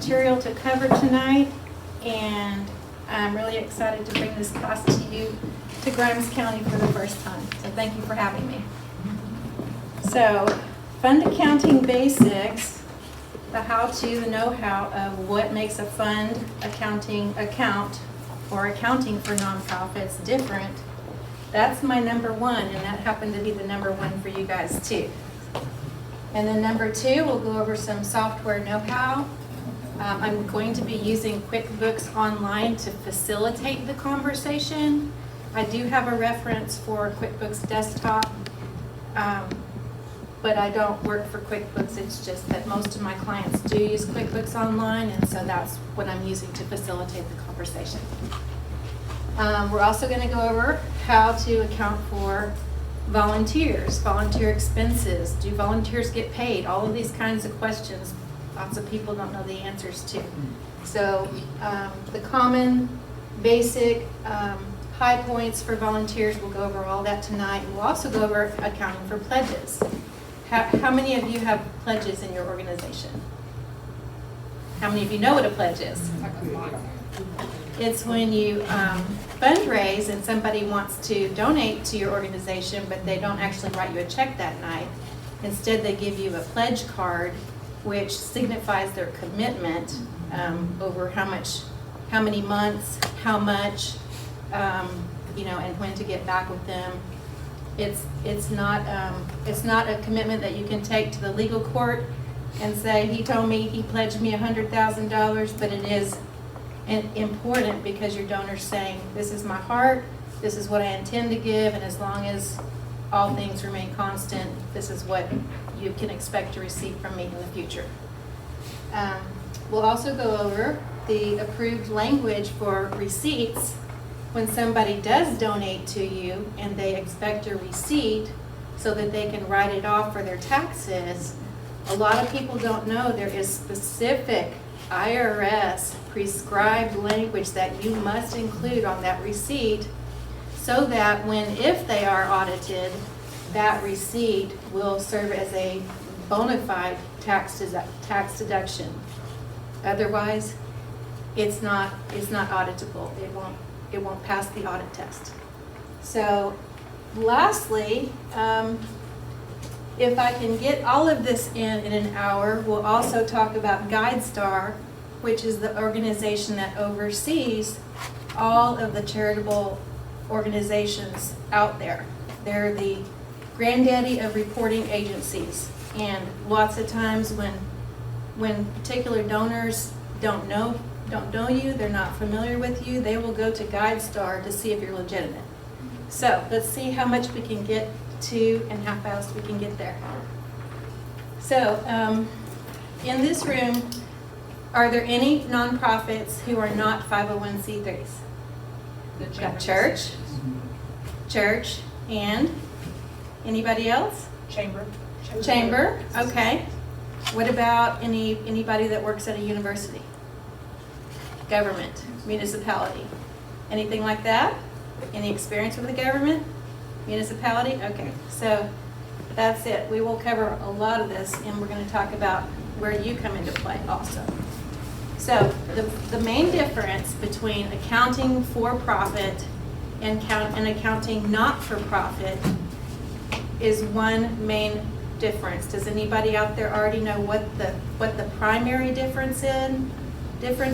material to cover tonight, and I'm really excited to bring this class to you, to Grimes County for the first time. So thank you for having me. So, fund accounting basics, the how-to, the know-how of what makes a fund account or accounting for nonprofits different. That's my number one, and that happened to be the number one for you guys too. And then number two, we'll go over some software know-how. I'm going to be using QuickBooks Online to facilitate the conversation. I do have a reference for QuickBooks Desktop, but I don't work for QuickBooks. It's just that most of my clients do use QuickBooks Online, and so that's what I'm using to facilitate the conversation. We're also going to go over how to account for volunteers, volunteer expenses. Do volunteers get paid? All of these kinds of questions lots of people don't know the answers to. So the common, basic, high points for volunteers, we'll go over all that tonight. We'll also go over accounting for pledges. How many of you have pledges in your organization? How many of you know what a pledge is? It's when you fundraise and somebody wants to donate to your organization, but they don't actually write you a check that night. Instead, they give you a pledge card, which signifies their commitment over how many months, how much, and when to get back with them. It's not a commitment that you can take to the legal court and say, he told me he pledged me $100,000, but it is important because your donor's saying, this is my heart, this is what I intend to give, and as long as all things remain constant, this is what you can expect to receive from me in the future. We'll also go over the approved language for receipts. When somebody does donate to you and they expect a receipt so that they can write it off for their taxes, a lot of people don't know there is specific IRS prescribed language that you must include on that receipt so that if they are audited, that receipt will serve as a bona fide tax deduction. Otherwise, it's not auditable. It won't pass the audit test. So, lastly, if I can get all of this in an hour, we'll also talk about GuideStar, which is the organization that oversees all of the charitable organizations out there. They're the granddaddy of reporting agencies, and lots of times when particular donors don't know you, they're not familiar with you, they will go to GuideStar to see if you're legitimate. So let's see how much we can get to and how fast we can get there. So in this room, are there any nonprofits who are not 501c3s? Got church, and anybody else? Chamber, okay. What about anybody that works at a university? Government, municipality, anything like that? Any experience with the government? Municipality? Okay, so that's it. We will cover a lot of this, and we're going to talk about where you come into play also. So the main difference between accounting for profit and accounting not for profit is one main difference. Does anybody out there already know what the primary difference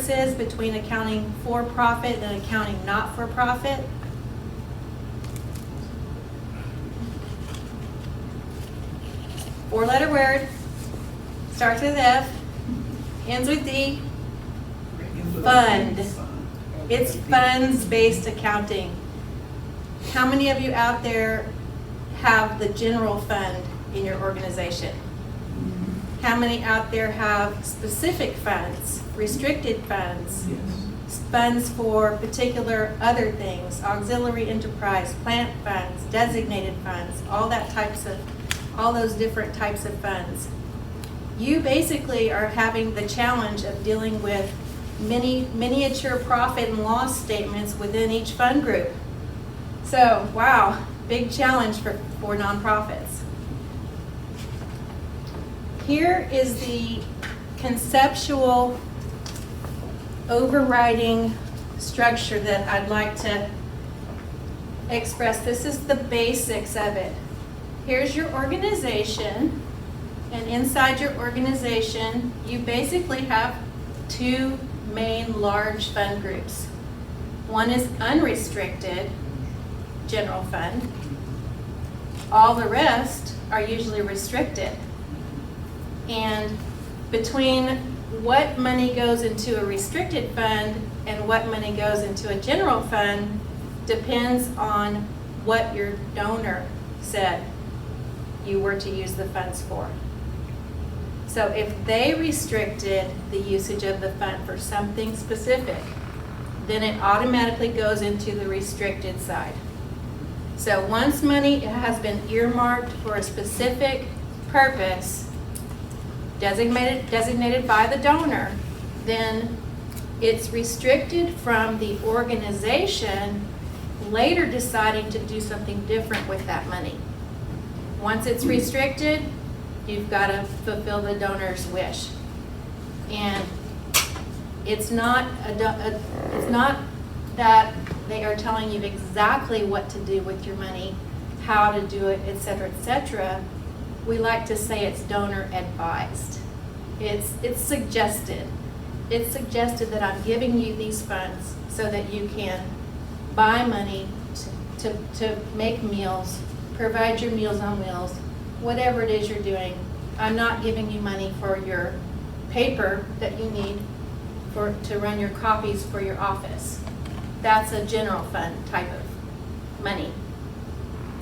is between accounting for profit and accounting not for profit? Four-letter word, starts with F, ends with D. Fund. It's funds-based accounting. How many of you out there have the general fund in your organization? How many out there have specific funds, restricted funds, funds for particular other things, auxiliary enterprise, plant funds, designated funds, all those different types of funds? You basically are having the challenge of dealing with miniature profit and loss statements within each fund group. So, wow, big challenge for nonprofits. Here is the conceptual overriding structure that I'd like to express. This is the basics of it. Here's your organization, and inside your organization, you basically have two main large fund groups. One is unrestricted general fund. All the rest are usually restricted. And between what money goes into a restricted fund and what money goes into a general fund depends on what your donor said you were to use the funds for. So if they restricted the usage of the fund for something specific, then it automatically goes into the restricted side. So once money has been earmarked for a specific purpose, designated by the donor, then it's restricted from the organization later deciding to do something different with that money. Once it's restricted, you've got to fulfill the donor's wish. And it's not that they are telling you exactly what to do with your money, how to do it, etc., etc. We like to say it's donor advised. It's suggested. It's suggested that I'm giving you these funds so that you can buy money to make meals, provide your Meals on Wheels, whatever it is you're doing. I'm not giving you money for your paper that you need to run your copies for your office. That's a general fund type of money.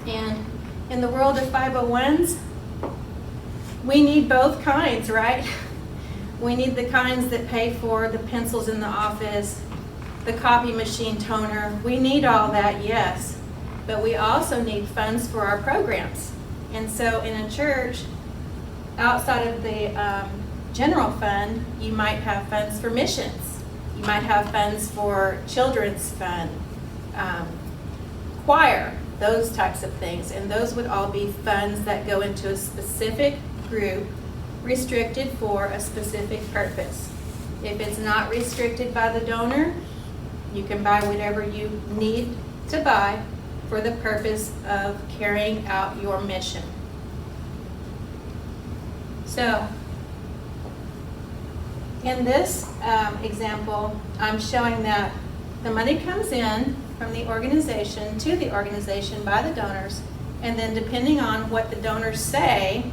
And in the world of 501s, we need both kinds, right? We need the kinds that pay for the pencils in the office, the copy machine toner. We need all that, yes. But we also need funds for our programs. And so in a church, outside of the general fund, you might have funds for missions. You might have funds for children's fund, choir, those types of things. And those would all be funds that go into a specific group, restricted for a specific purpose. If it's not restricted by the donor, you can buy whatever you need to buy for the purpose of carrying out your mission. So, in this example, I'm showing that the money comes in from the organization to the organization by the donors, and then depending on what the donors say,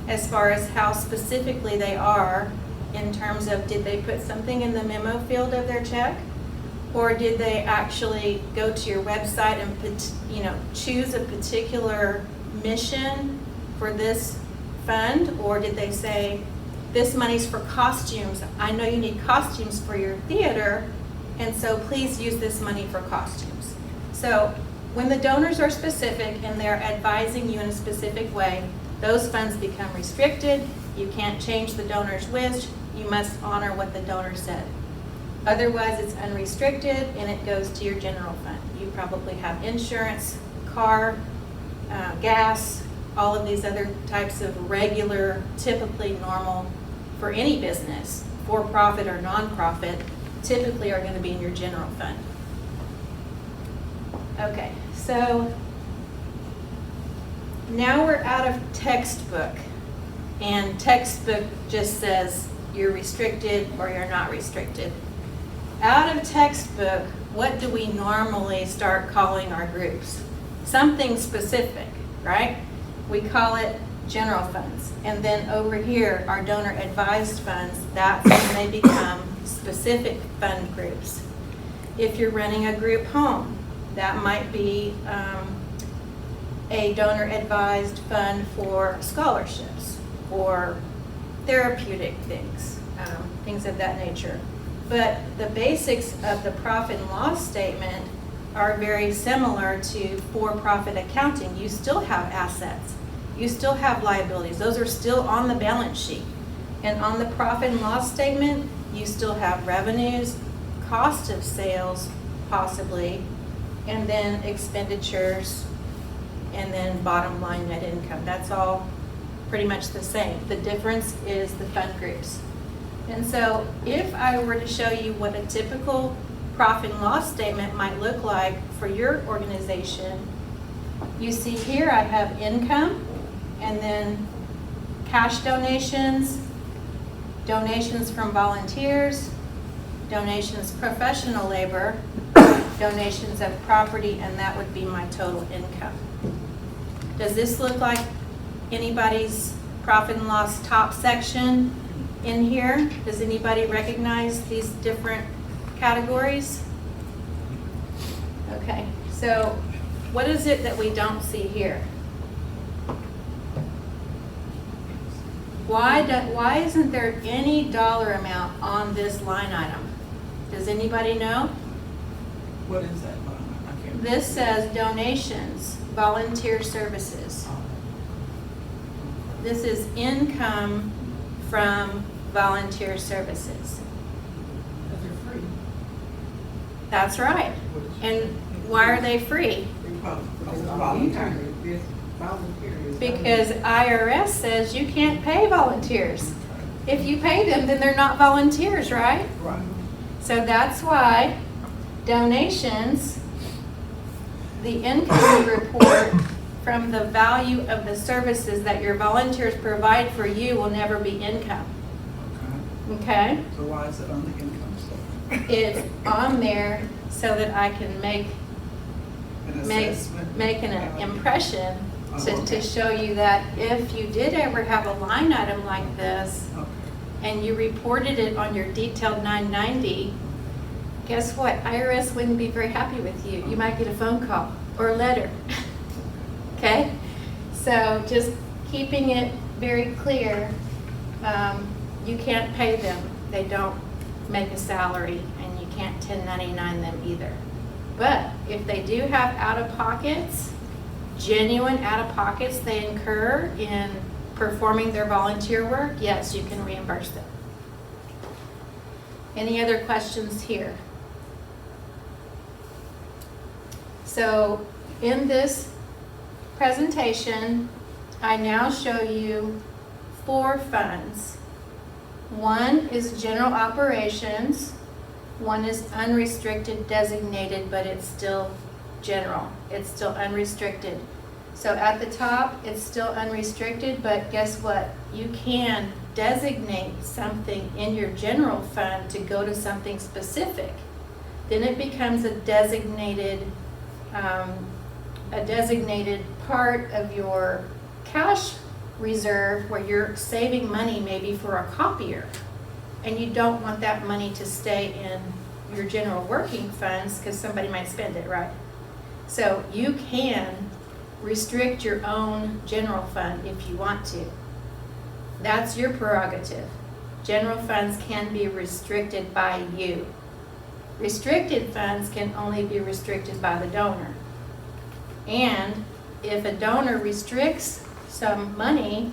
as far as how specifically they are in terms of did they put something in the memo field of their check, or did they actually go to your website and choose a particular mission for this fund, or did they say this money's for costumes, I know you need costumes for your theater, and so please use this money for costumes. So when the donors are specific and they're advising you in a specific way, those funds become restricted. You can't change the donor's wish. You must honor what the donor said. Otherwise, it's unrestricted and it goes to your general fund. You probably have insurance, car, gas, all of these other types of regular, typically normal for any business, for-profit or non-profit, typically are going to be in your general fund. Okay, so now we're out of textbook, and textbook just says you're restricted or you're not restricted. Out of textbook, what do we normally start calling our groups? Something specific, right? We call it general funds. And then over here, our donor advised funds, that's when they become specific fund groups. If you're running a group home, that might be a donor advised fund for scholarships or therapeutic things, things of that nature. But the basics of the profit and loss statement are very similar to for-profit accounting. You still have assets. You still have liabilities. Those are still on the balance sheet. And on the profit and loss statement, you still have revenues, cost of sales, possibly, and then expenditures, and then bottom line net income. That's all pretty much the same. The difference is the fund groups. And so if I were to show you what a typical profit and loss statement might look like for your organization, you see here I have income, and then cash donations, donations from volunteers, donations professional labor, donations of property, and that would be my total income. Does this look like anybody's profit and loss top section in here? Does anybody recognize these different categories? Okay, so what is it that we don't see here? Why isn't there any dollar amount on this line item? Does anybody know? What is that line? I can't remember. This says donations, volunteer services. This is income from volunteer services. Because they're free. That's right. And why are they free? Because it's voluntary. Because IRS says you can't pay volunteers. If you pay them, then they're not volunteers, right? Right. So that's why donations, the income report from the value of the services that your volunteers provide for you will never be income. Okay. Okay? So why is it on the income statement? It's on there so that I can make An assessment? an impression Oh, to okay. show you that if you did ever have a line item like this Okay. and you reported it on your detailed 990, guess what? IRS wouldn't be very happy with you. You might get a phone call or a letter. Okay? So just keeping it very clear, you can't pay them. They don't make a salary, and you can't 1099 them either. But if they do have out-of-pockets, genuine out-of-pockets they incur in performing their volunteer work, yes, you can reimburse them. Any other questions here? So in this presentation, I now show you 4 funds. One is general operations, one is unrestricted designated, but it's still general. It's still unrestricted. So at the top, it's still unrestricted, but guess what? You can designate something in your general fund to go to something specific. Then it becomes a designated part of your cash reserve where you're saving money maybe for a copier. And you don't want that money to stay in your general working funds because somebody might spend it, right? So you can restrict your own general fund if you want to. That's your prerogative. General funds can be restricted by you. Restricted funds can only be restricted by the donor. And if a donor restricts some money,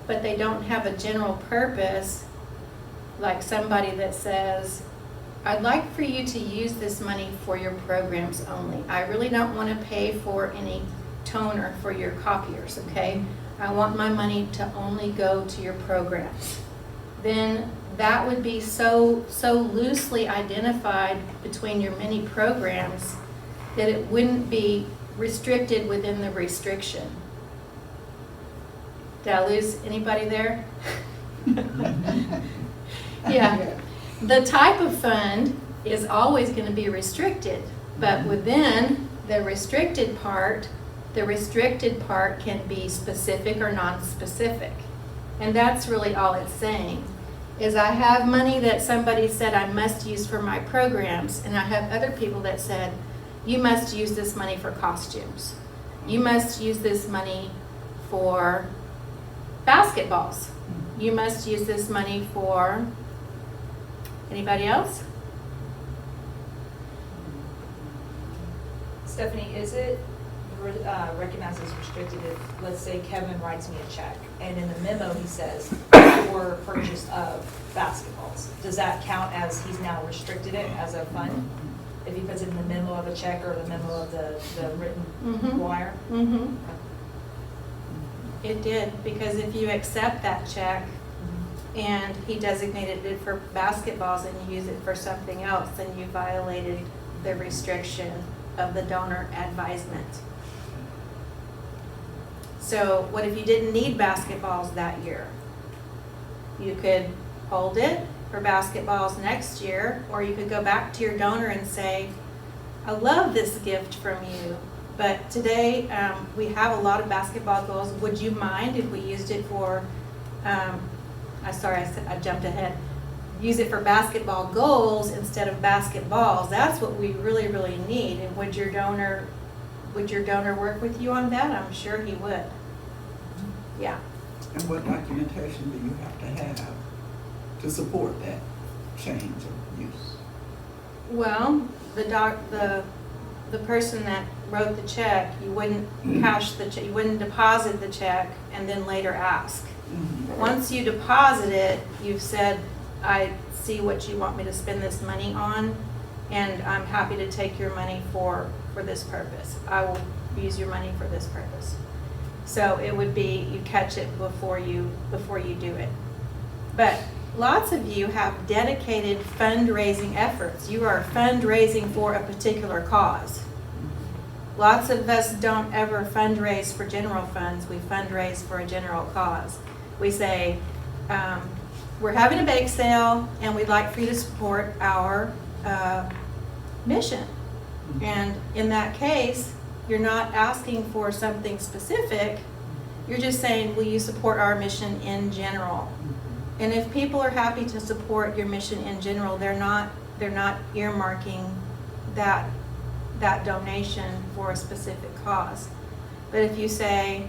but they don't have a general purpose, like somebody that says, I'd like for you to use this money for your programs only. I really don't want to pay for any toner for your copiers, okay? I want my money to only go to your programs. Then that would be so loosely identified between your many programs that it wouldn't be restricted within the restriction. Did I lose anybody there? Yeah. The type of fund is always going to be restricted, but within the restricted part can be specific or non-specific. And that's really all it's saying, is I have money that somebody said I must use for my programs, and I have other people that said, you must use this money for costumes. You must use this money for basketballs. You must use this money for, anybody else? Stephanie, is it recognized as restricted if, let's say, Kevin writes me a check, and in the memo he says, for purchase of basketballs? Does that count as he's now restricted it as a fund? If he puts it in the memo of a check or the memo of the written wire? It did, because if you accept that check, and he designated it for basketballs and you use it for something else, then you violated the restriction of the donor advisement. So what if you didn't need basketballs that year? You could hold it for basketballs next year, or you could go back to your donor and say, I love this gift from you, but today we have a lot of basketball goals. Would you mind if we used it for, I jumped ahead. Use it for basketball goals instead of basketballs. That's what we really, really need. And would your donor work with you on that? I'm sure he would. Yeah. And what documentation do you have to support that change of use? Well, the person that wrote the check, you wouldn't cash the check, you wouldn't deposit the check and then later ask. Mhm. Once you deposit it, you've said, I see what you want me to spend this money on, and I'm happy to take your money for this purpose. I will use your money for this purpose. So it would be, you catch it before you do it. But lots of you have dedicated fundraising efforts. You are fundraising for a particular cause. Lots of us don't ever fundraise for general funds. We fundraise for a general cause. We say, we're having a bake sale and we'd like for you to support our mission. And in that case, you're not asking for something specific. You're just saying, will you support our mission in general? And if people are happy to support your mission in general, they're not earmarking that donation for a specific cause. But if you say,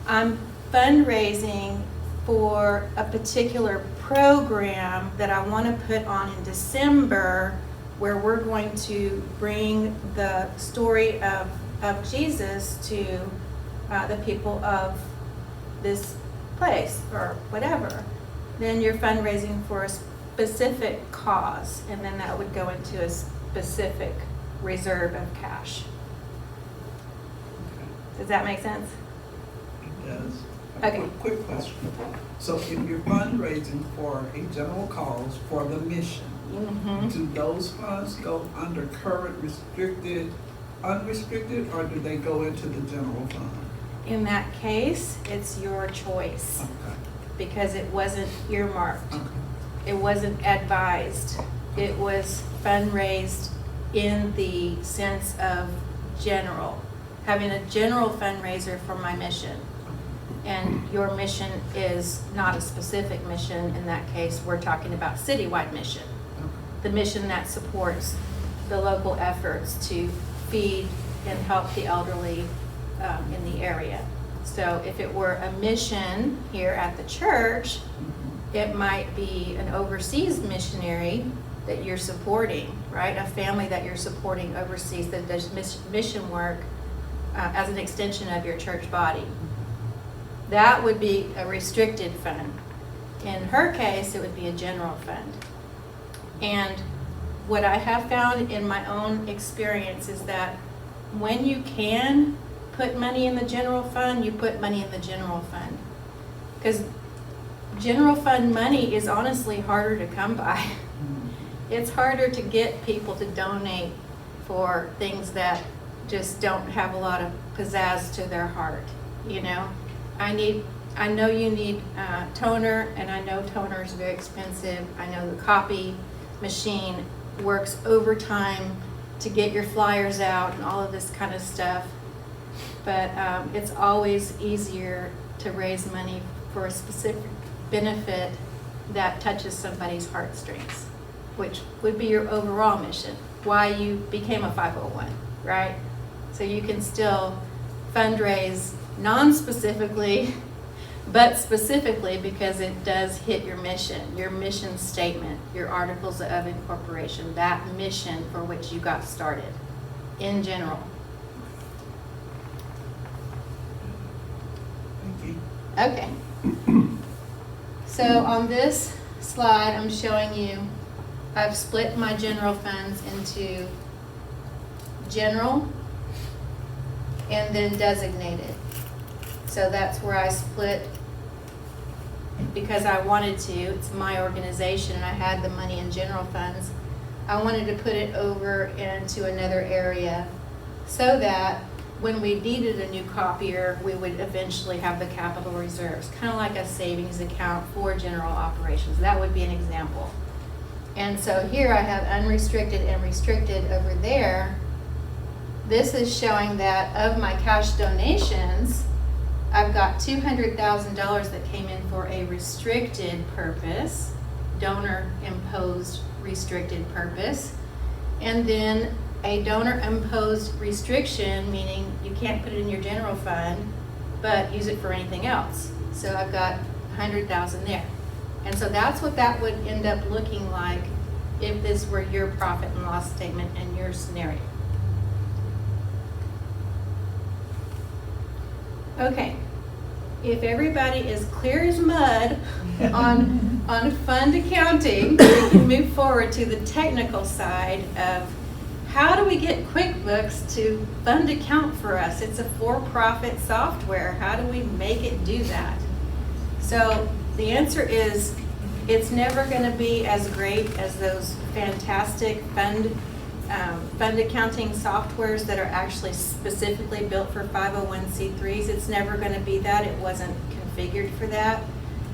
I'm fundraising for a particular program that I want to put on in December, where we're going to bring the story of Jesus to the people of this place or whatever, then you're fundraising for a specific cause, and then that would go into a specific reserve of cash. Does that make sense? It does. Okay. Quick question. So if you're fundraising for a general cause for the mission, Mm-hmm. do those funds go under current restricted, unrestricted, or do they go into the general fund? In that case, it's your choice Okay. because it wasn't earmarked. Okay. It wasn't advised. It was fundraised in the sense of general, having a general fundraiser for my mission. And your mission is not a specific mission. In that case, we're talking about citywide mission. The mission that supports the local efforts to feed and help the elderly in the area. So if it were a mission here at the church, it might be an overseas missionary that you're supporting, right? A family that you're supporting overseas that does mission work as an extension of your church body. That would be a restricted fund. In her case, it would be a general fund. And what I have found in my own experience is that when you can put money in the general fund, you put money in the general fund. Because general fund money is honestly harder to come by. It's harder to get people to donate for things that just don't have a lot of pizzazz to their heart, you know? I know you need toner, and I know toner is very expensive. I know the copy machine works overtime to get your flyers out and all of this kind of stuff. But it's always easier to raise money for a specific benefit that touches somebody's heartstrings, which would be your overall mission, why you became a 501, right? So you can still fundraise non-specifically, but specifically because it does hit your mission statement, your articles of incorporation, that mission for which you got started in general. Thank you. Okay. So on this slide, I'm showing you, I've split my general funds into general and then designated. So that's where I split because I wanted to, it's my organization and I had the money in general funds, I wanted to put it over into another area so that when we needed a new copier, we would eventually have the capital reserves, kind of like a savings account for general operations. That would be an example. And so here I have unrestricted and restricted over there. This is showing that of my cash donations, I've got $200,000 that came in for a restricted purpose, donor imposed restricted purpose, and then a donor imposed restriction, meaning you can't put it in your general fund, but use it for anything else. So I've got 100,000 there. And so that's what that would end up looking like if this were your profit and loss statement in your scenario. Okay, if everybody is clear as mud on fund accounting, we can move forward to the technical side of how do we get QuickBooks to fund account for us? It's a for-profit software. How do we make it do that? So the answer is it's never going to be as great as those fantastic fund accounting softwares that are actually specifically built for 501c3s. It's never going to be that. It wasn't configured for that.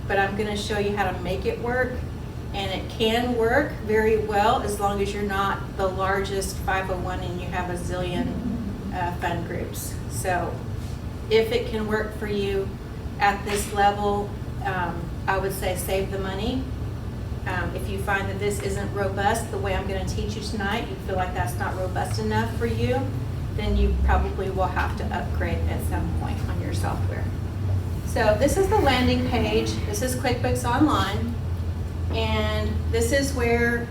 But I'm going to show you how to make it work. And it can work very well as long as you're not the largest 501 and you have a zillion fund groups. So if it can work for you at this level, I would say save the money. If you find that this isn't robust, the way I'm going to teach you tonight, you feel like that's not robust enough for you, then you probably will have to upgrade at some point on your software. So this is the landing page. This is QuickBooks Online. And this is where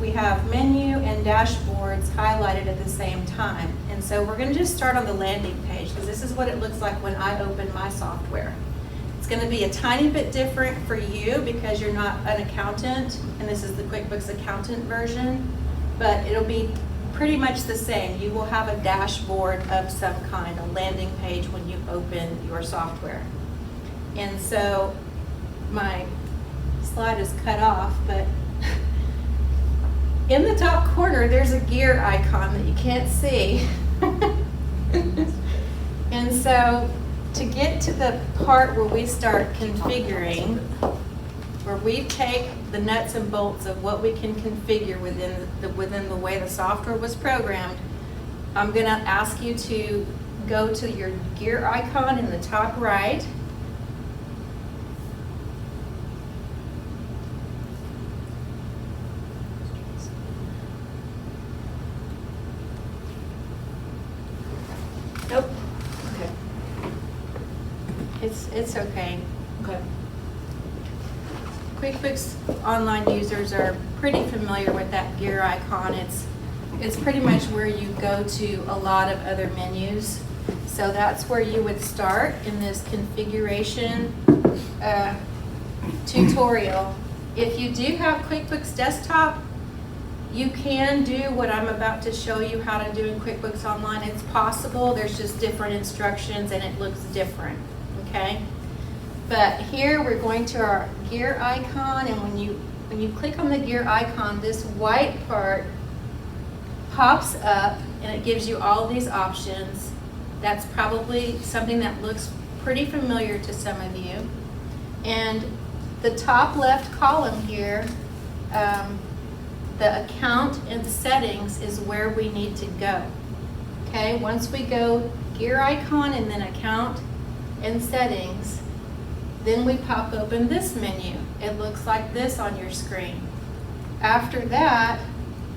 we have menu and dashboards highlighted at the same time. And so we're going to just start on the landing page because this is what it looks like when I open my software. It's going to be a tiny bit different for you because you're not an accountant, and this is the QuickBooks Accountant version, but it'll be pretty much the same. You will have a dashboard of some kind, a landing page when you open your software. And so my slide is cut off, but in the top corner there's a gear icon that you can't see. And so to get to the part where we start configuring, where we take the nuts and bolts of what we can configure within the way the software was programmed, I'm going to ask you to go to your gear icon in the top right. Nope. Okay. It's okay. Okay. QuickBooks Online users are pretty familiar with that gear icon. It's pretty much where you go to a lot of other menus. So that's where you would start in this configuration tutorial. If you do have QuickBooks Desktop, you can do what I'm about to show you how to do in QuickBooks Online. It's possible. There's just different instructions and it looks different, okay? But here we're going to our gear icon, and when you click on the gear icon, this white part pops up and it gives you all these options. That's probably something that looks pretty familiar to some of you. And the top left column here, the account and settings is where we need to go. Okay, once we go gear icon and then account and settings, then we pop open this menu. It looks like this on your screen. After that,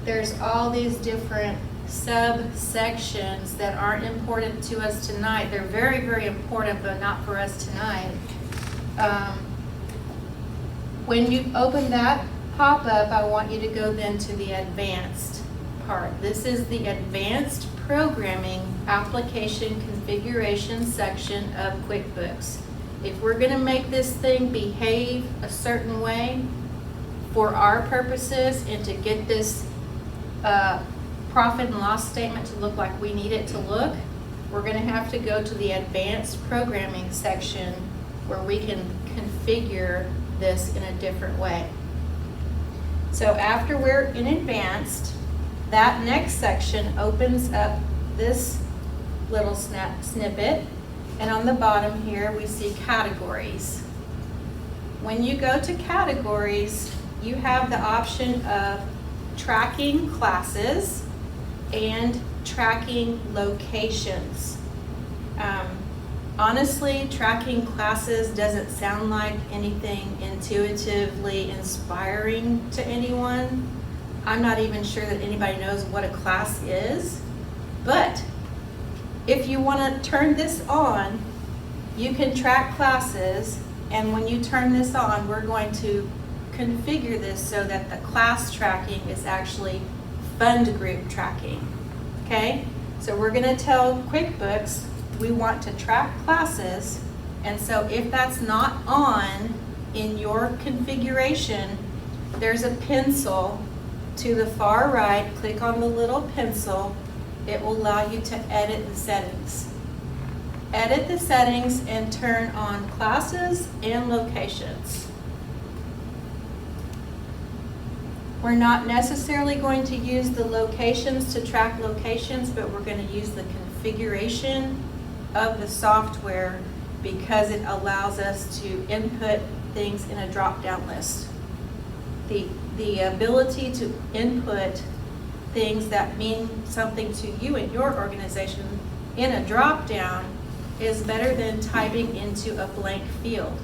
there's all these different subsections that aren't important to us tonight. They're very, very important, but not for us tonight. When you open that pop-up, I want you to go then to the advanced part. This is the advanced programming application configuration section of QuickBooks. If we're going to make this thing behave a certain way for our purposes and to get this profit and loss statement to look like we need it to look, we're going to have to go to the advanced programming section where we can configure this in a different way. So after we're in advanced, that next section opens up this little snippet, and on the bottom here we see categories. When you go to categories, you have the option of tracking classes and tracking locations. Honestly, tracking classes doesn't sound like anything intuitively inspiring to anyone. I'm not even sure that anybody knows what a class is, but if you want to turn this on, you can track classes, and when you turn this on, we're going to configure this so that the class tracking is actually fund group tracking, okay? So we're going to tell QuickBooks we want to track classes, and so if that's not on in your configuration, there's a pencil to the far right. Click on the little pencil. It will allow you to edit the settings. Edit the settings and turn on classes and locations. We're not necessarily going to use the locations to track locations, but we're going to use the configuration of the software because it allows us to input things in a drop-down list. The ability to input things that mean something to you and your organization in a drop-down is better than typing into a blank field.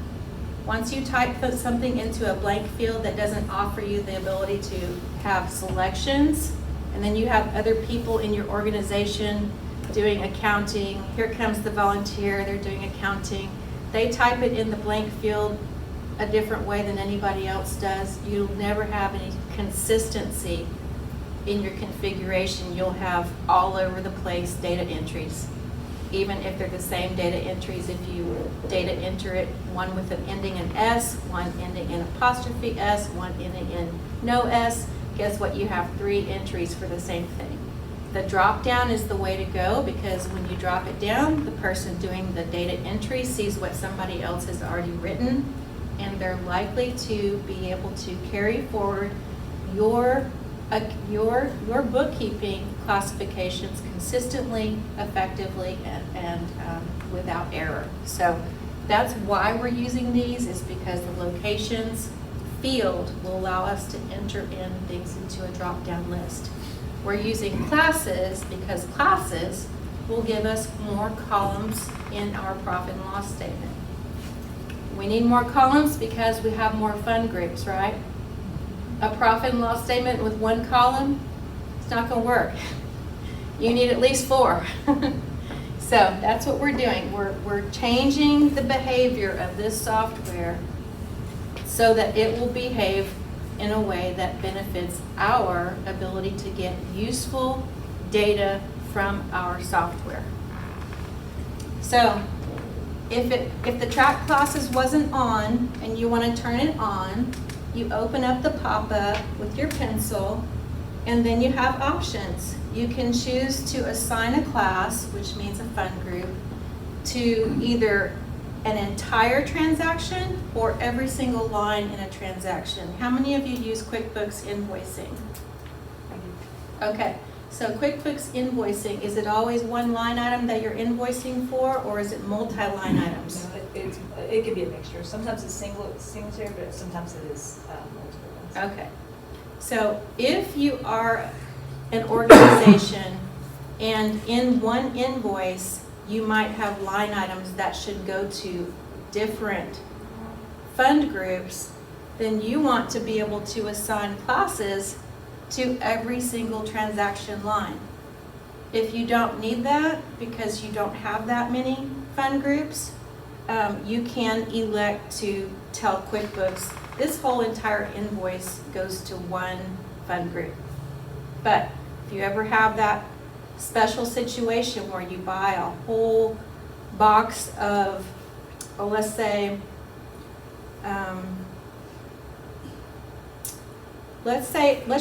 Once you put something into a blank field that doesn't offer you the ability to have selections, and then you have other people in your organization doing accounting. Here comes the volunteer, they're doing accounting. They type it in the blank field a different way than anybody else does. You'll never have any consistency in your configuration. You'll have all over the place data entries. Even if they're the same data entries, if you data enter it, one with an ending in S, one ending in apostrophe S, one ending in no S, guess what? You have 3 entries for the same thing. The drop down is the way to go because when you drop it down, the person doing the data entry sees what somebody else has already written, and they're likely to be able to carry forward your bookkeeping classifications consistently, effectively, and without error. So that's why we're using these, is because the locations field will allow us to enter in things into a drop-down list. We're using classes because classes will give us more columns in our profit and loss statement. We need more columns because we have more fund groups, right? A profit and loss statement with 1 column, it's not going to work. You need at least 4. So that's what we're doing. We're changing the behavior of this software so that it will behave in a way that benefits our ability to get useful data from our software. So if the track classes wasn't on and you want to turn it on, you open up the pop-up with your pencil, and then you have options. You can choose to assign a class, which means a fund group, to either an entire transaction or every single line in a transaction. How many of you use QuickBooks invoicing? Okay, so QuickBooks invoicing, is it always one line item that you're invoicing for, or is it multi-line items? No, it could be a mixture. Sometimes it's singular, but sometimes it is multiple ones. Okay, so if you are an organization and in one invoice you might have line items that should go to different fund groups, then you want to be able to assign classes to every single transaction line. If you don't need that because you don't have that many fund groups, you can elect to tell QuickBooks this whole entire invoice goes to one fund group. But if you ever have that special situation where you buy a whole box of, well, let's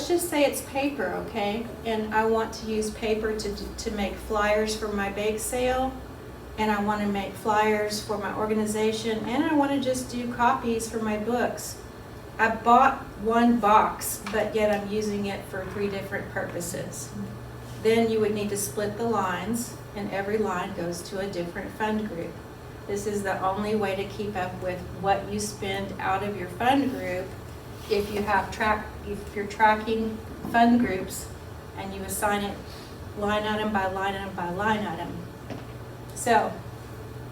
just say it's paper, okay? And I want to use paper to make flyers for my bake sale. and I want to make flyers for my organization, and I want to just do copies for my books. I bought one box, but yet I'm using it for 3 different purposes. Then you would need to split the lines, and every line goes to a different fund group. This is the only way to keep up with what you spend out of your fund group if you have if you're tracking fund groups and you assign it line item by line item by line item. So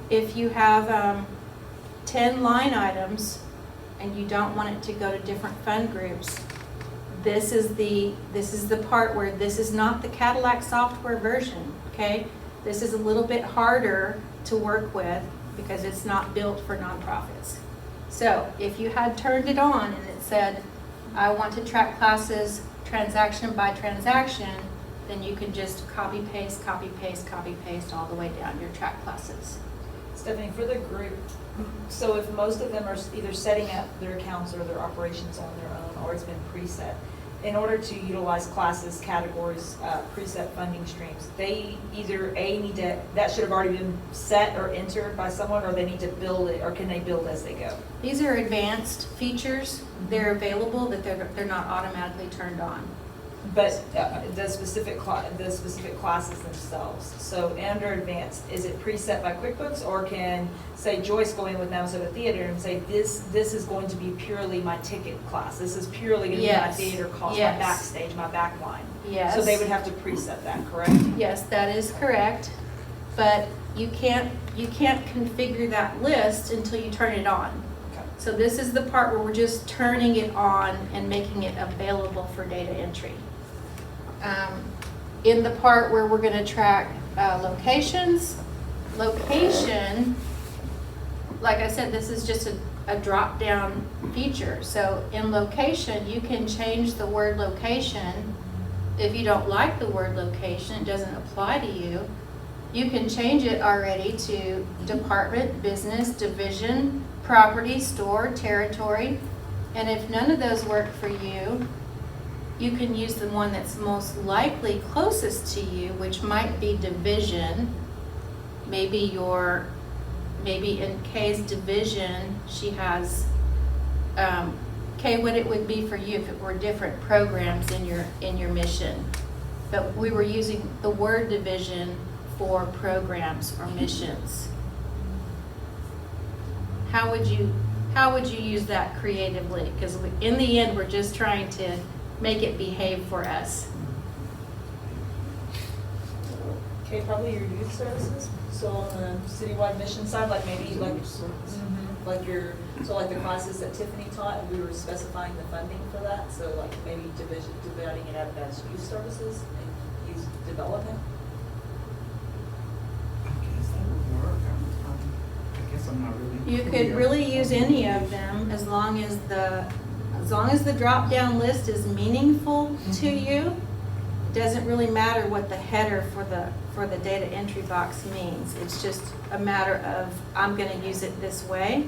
if you have 10 line items and you don't want it to go to different fund groups, this is the part where this is not the Cadillac software version, okay? This is a little bit harder to work with because it's not built for nonprofits. So if you had turned it on and it said, I want to track classes transaction by transaction, then you can just copy paste, copy paste, copy paste all the way down your track classes. Stephanie, for the group, so if most of them are either setting up their accounts or their operations on their own, or it's been preset, in order to utilize classes, categories, preset funding streams, they either need to, that should have already been set or entered by someone, or they need to build it, or can they build as they go? These are advanced features. They're available, but they're not automatically turned on. But the specific classes themselves, so under advanced, is it preset by QuickBooks, or can, say, Joyce go in with Minnesota Theater and say, this is going to be purely my ticket class, this is purely going to be my theater cost, my backstage, my backline? Yes. So they would have to preset that, correct? Yes, that is correct, but you can't configure that list until you turn it on. Okay. So this is the part where we're just turning it on and making it available for data entry. In the part where we're going to track location, like I said, this is just a drop-down feature. So in location, you can change the word location. If you don't like the word location, it doesn't apply to you, you can change it already to department, business, division, property, store, territory. And if none of those work for you, you can use the one that's most likely closest to you, which might be division. Maybe in Kay's division, she has, Kay, what it would be for you if it were different programs in your mission. But we were using the word division for programs or missions. How would you use that creatively? Because in the end, we're just trying to make it behave for us. Okay, probably your youth services. So on the citywide mission side, like maybe like like the classes that Tiffany taught, we were specifying the funding for that. So like maybe dividing it up as youth services and youth development. I guess that would work. I guess I'm not really. You clear. could really use any of them as long as the drop-down list is meaningful to you. It doesn't really matter what the header for the data entry box means. It's just a matter of, I'm going to use it this way.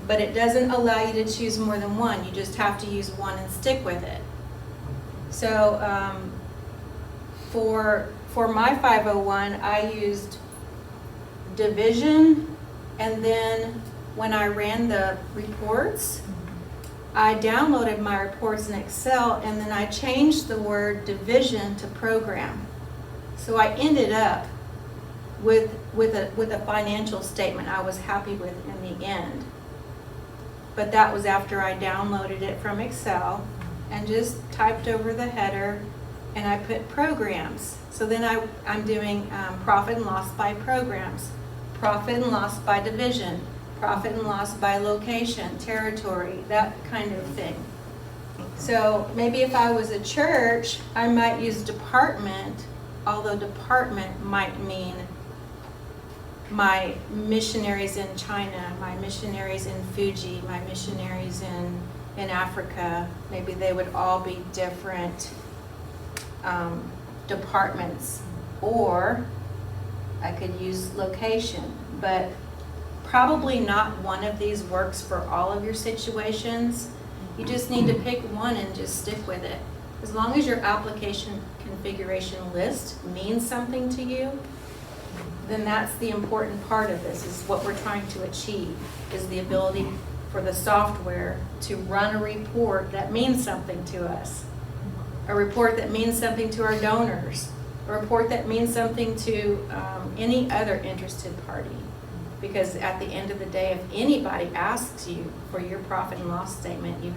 But it doesn't allow you to choose more than one. You just have to use one and stick with it. So for my 501, I used division, and then when I ran the reports, I downloaded my reports in Excel, and then I changed the word division to program. So I ended up with a financial statement I was happy with in the end. But that was after I downloaded it from Excel and just typed over the header, and I put programs. So then I'm doing profit and loss by programs, profit and loss by division, profit and loss by location, territory, that kind of thing. So maybe if I was a church, I might use department, although department might mean my missionaries in China, my missionaries in Fuji, my missionaries in Africa. Maybe they would all be different departments. Or I could use location, but probably not one of these works for all of your situations. You just need to pick one and just stick with it. As long as your application configuration list means something to you, then that's the important part of this, is what we're trying to achieve, is the ability for the software to run a report that means something to us. A report that means something to our donors, a report that means something to any other interested party. Because at the end of the day, if anybody asks you for your profit and loss statement, you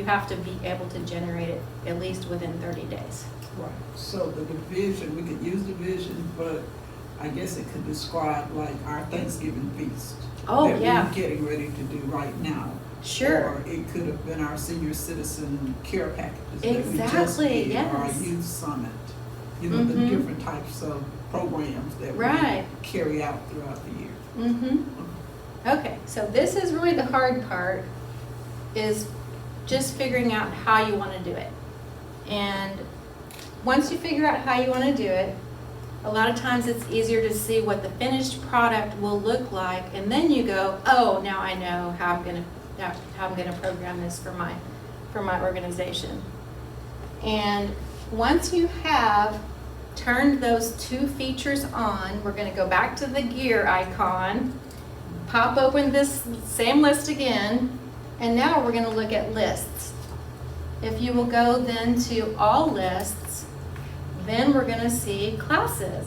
have to be able to generate it at least within 30 days. Right, so the division, we could use division, but I guess it could describe like our Thanksgiving feast. Oh, that yeah. we're getting ready to do right now. Sure. Or it could have been our senior citizen care packages that we just Exactly, did, or our yes. youth summit. You know, Mhm. the different types of programs that Right. we carry out throughout the year. Mm-hmm. Okay, so this is really the hard part, is just figuring out how you want to do it. And once you figure out how you want to do it, a lot of times it's easier to see what the finished product will look like, and then you go, oh, now I know how I'm gonna program this for my organization. And once you have turned those two features on, we're gonna go back to the gear icon, pop open this same list again, and now we're gonna look at lists. If you will go then to all lists, then we're gonna see classes.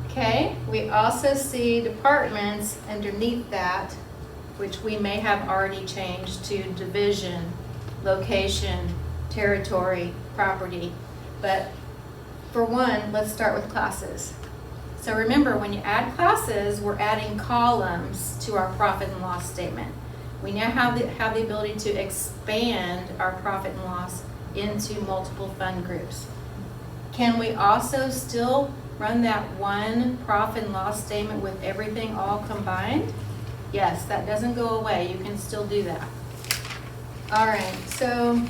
Okay, we also see departments underneath that, which we may have already changed to division, location, territory, property. But for one, let's start with classes. So remember, when you add classes, we're adding columns to our profit and loss statement. We now have the ability to expand our profit and loss into multiple fund groups. Can we also still run that one profit and loss statement with everything all combined? Yes, that doesn't go away. You can still do that. All right, so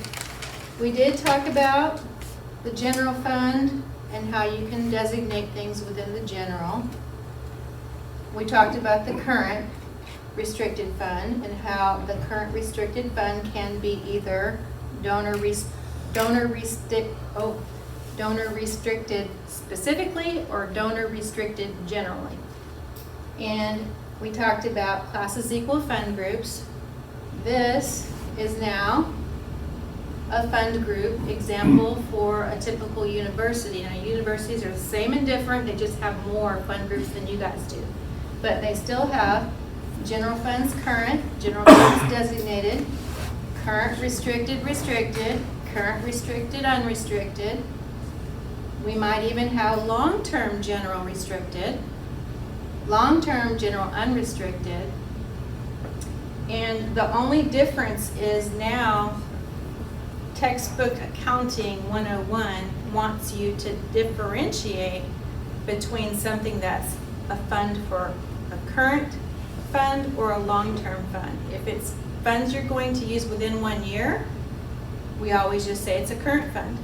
we did talk about the general fund and how you can designate things within the general. We talked about the current restricted fund and how the current restricted fund can be either donor restricted specifically or donor restricted generally. And we talked about classes equal fund groups. This is now a fund group example for a typical university. Now, universities are the same and different, they just have more fund groups than you guys do. But they still have general funds current, general funds designated, current restricted, current restricted, unrestricted. We might even have long-term general restricted, long-term general unrestricted. And the only difference is now textbook accounting 101 wants you to differentiate between something that's a fund for a current fund or a long-term fund. If it's funds you're going to use within 1 year, we always just say it's a current fund.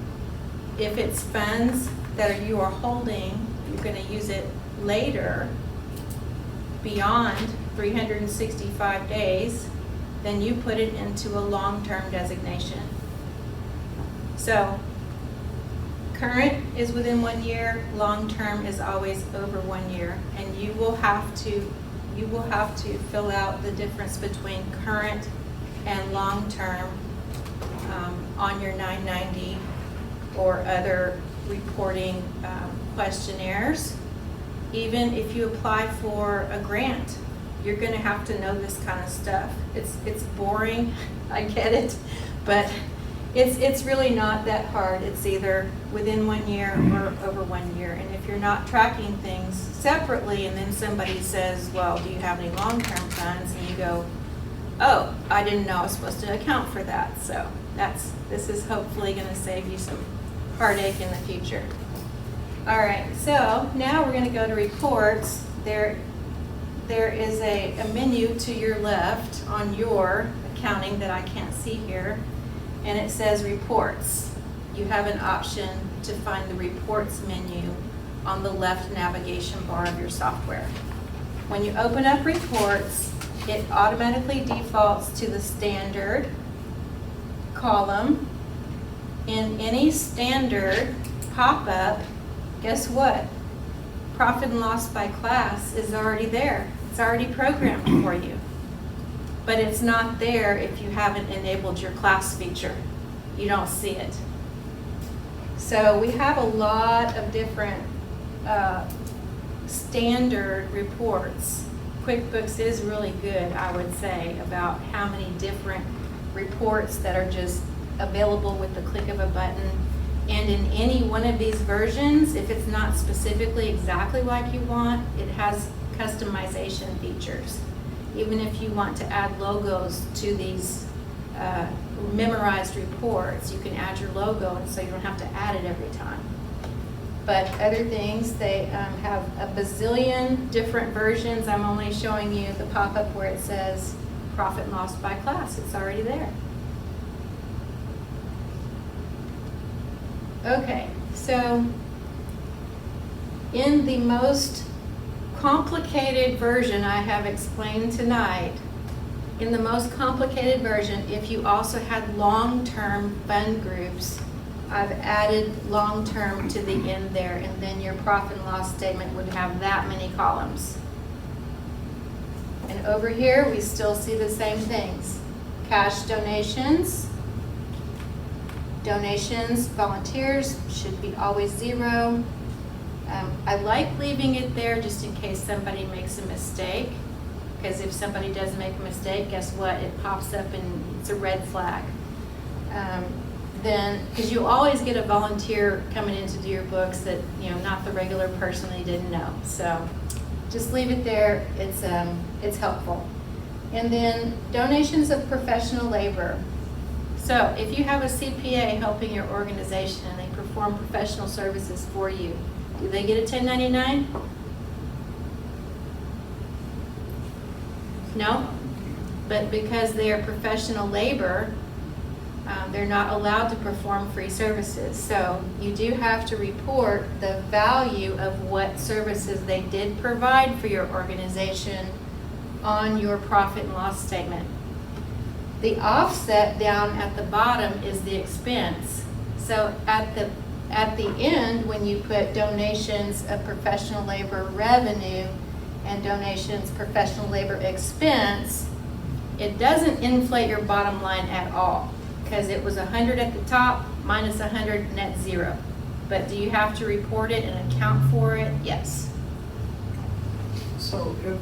If it's funds that you are holding, you're going to use it later, beyond 365 days, then you put it into a long-term designation. So current is within 1 year, long-term is always over 1 year, and you will have to fill out the difference between current and long-term on your 990 or other reporting questionnaires. Even if you apply for a grant, you're going to have to know this kind of stuff. It's boring, I get it, but it's really not that hard. It's either within 1 year or over 1 year. And if you're not tracking things separately and then somebody says, well, do you have any long-term funds? And you go, oh, I didn't know I was supposed to account for that. So this is hopefully going to save you some heartache in the future. All right, so now we're going to go to reports. There is a menu to your left on your accounting that I can't see here, and it says reports. You have an option to find the reports menu on the left navigation bar of your software. When you open up reports, it automatically defaults to the standard column. In any standard pop-up, guess what? profit and loss by class is already there. It's already programmed for you. But it's not there if you haven't enabled your class feature. You don't see it. So we have a lot of different standard reports. QuickBooks is really good, I would say, about how many different reports that are just available with the click of a button. And in any one of these versions, if it's not specifically exactly like you want, it has customization features. Even if you want to add logos to these memorized reports, you can add your logo, and so you don't have to add it every time. But other things, they have a bazillion different versions. I'm only showing you the pop-up where it says profit and loss by class. It's already there. Okay, so in the most complicated version I have explained tonight, in the most complicated version, if you also had long-term fund groups, I've added long-term to the end there, and then your profit and loss statement would have that many columns. And over here, we still see the same things. Cash donations, volunteers should be always 0. I like leaving it there just in case somebody makes a mistake, because if somebody does make a mistake, guess what? It pops up and it's a red flag. Then, because you always get a volunteer coming in to do your books that, not the regular person they didn't know. So just leave it there. It's helpful. And then donations of professional labor. So if you have a CPA helping your organization and they perform professional services for you, do they get a 1099? No? But because they are professional labor, they're not allowed to perform free services. So you do have to report the value of what services they did provide for your organization on your profit and loss statement. The offset down at the bottom is the expense. So at the end, when you put donations of professional labor revenue and donations professional labor expense, it doesn't inflate your bottom line at all, because it was 100 at the top minus 100 net 0. But do you have to report it and account for it? Yes. So if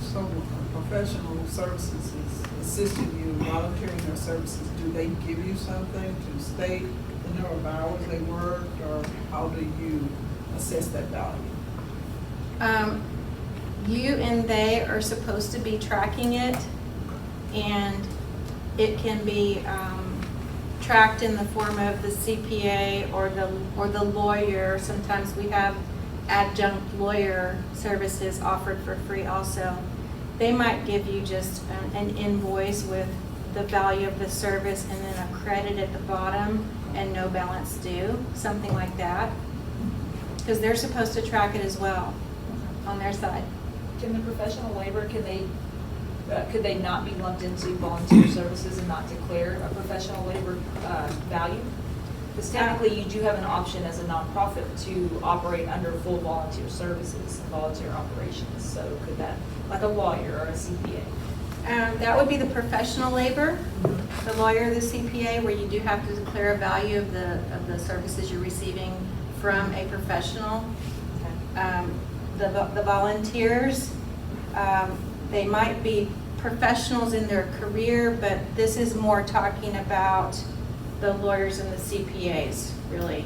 some professional services is assisting you, volunteering their services, do they give you something to state the number of hours they worked, or how do you assess that value? You and they are supposed to be tracking it, and it can be tracked in the form of the CPA or the lawyer. Sometimes we have adjunct lawyer services offered for free also. They might give you just an invoice with the value of the service and then a credit at the bottom and no balance due, something like that, because they're supposed to track it as well on their side. Can the professional labor, could they not be lumped into volunteer services and not declare a professional labor value? Because technically you do have an option as a nonprofit to operate under full volunteer services and volunteer operations. So could that, like a lawyer or a CPA? That would be the professional labor, the lawyer, the CPA, where you do have to declare a value of the services you're receiving from a professional. Okay. The volunteers, they might be professionals in their career, but this is more talking about the lawyers and the CPAs, really,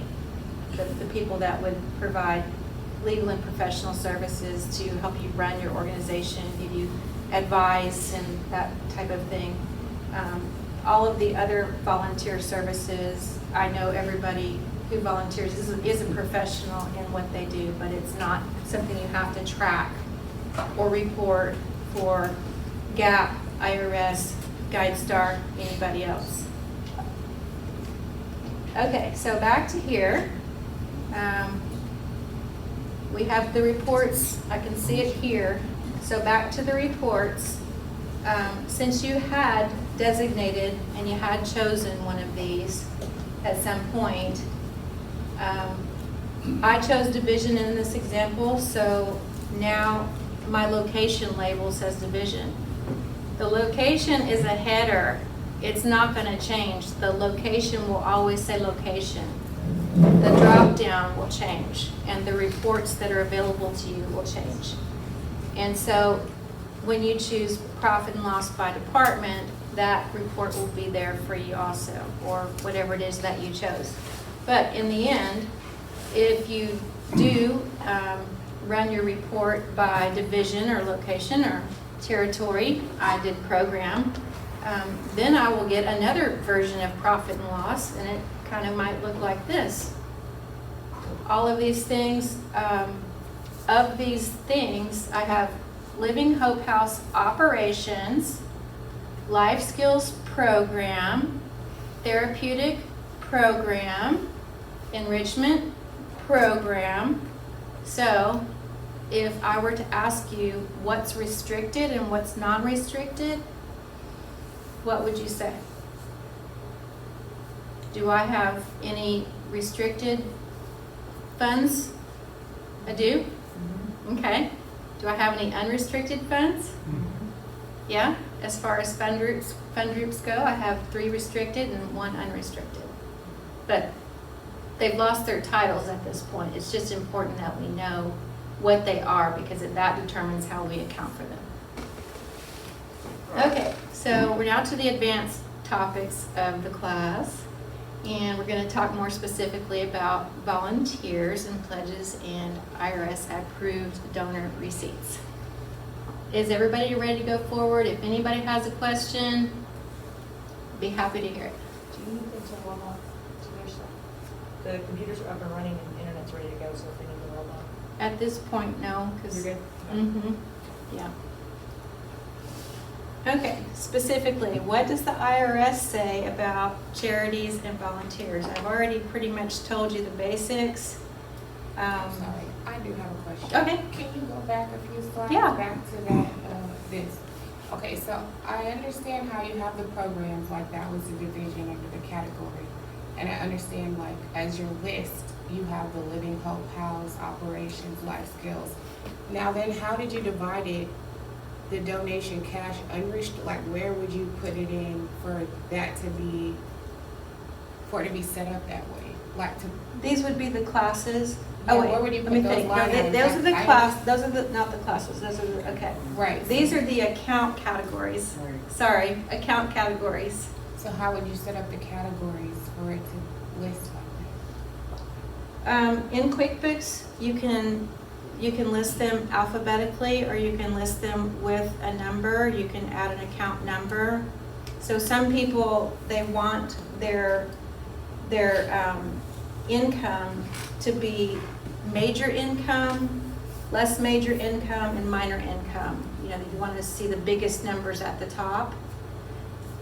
the people that would provide legal and professional services to help you run your organization, give you advice and that type of thing. All of the other volunteer services, I know everybody who volunteers is a professional in what they do, but it's not something you have to track or report for GAP, IRS, GuideStar, anybody else. Okay, so back to here. We have the reports. I can see it here. So back to the reports. Since you had designated and you had chosen one of these at some point, I chose division in this example, so now my location label says division. The location is a header. It's not going to change. The location will always say location. The drop down will change, and the reports that are available to you will change. And so when you choose profit and loss by department, that report will be there for you also, or whatever it is that you chose. But in the end, if you do run your report by division or location or territory, I did program, then I will get another version of profit and loss, and it kind of might look like this. All of these things, I have Living Hope House operations, life skills program, therapeutic program, enrichment program. So if I were to ask you what's restricted and what's non-restricted, what would you say? Do I have any restricted funds? I do? Okay. Do I have any unrestricted funds? Yeah, as far as fund groups go, I have 3 restricted and 1 unrestricted. But they've lost their titles at this point. It's just important that we know what they are, because that determines how we account for them. Okay, so we're now to the advanced topics of the class, and we're going to talk more specifically about volunteers and pledges and IRS approved donor receipts. Is everybody ready to go forward? If anybody has a question, be happy to hear it. Do you need them to log on to their stuff? The computers are up and running and the internet's ready to go, so if they need to log on. At this point, no, because... You're good? Mm-hmm, yeah. Okay, specifically, what does the IRS say about charities and volunteers? I've already pretty much told you the basics. Sorry, I do have a question. Okay. Can you go back a few slides? Yeah. Back to that, this. Okay, so I understand how you have the programs, like that was the division under the category. And I understand, like, as your list, you have the Living Hope House, operations, life skills. Now then, how did you divide it, the donation cash unrestricted? Like, where would you put it in for that to be, for it to be set up that way? Like to... These would be the classes. Yeah, Oh, wait, where would you let put me those think. line No, items? those are the Like class, those are the, not the classes, those are the, okay. Right. These are the account categories. Sorry, account categories. So how would you set up the categories for it to list like that? In QuickBooks, you can list them alphabetically, or you can list them with a number. You can add an account number. So some people, they want their income to be major income, less major income, and minor income. You know, you want to see the biggest numbers at the top.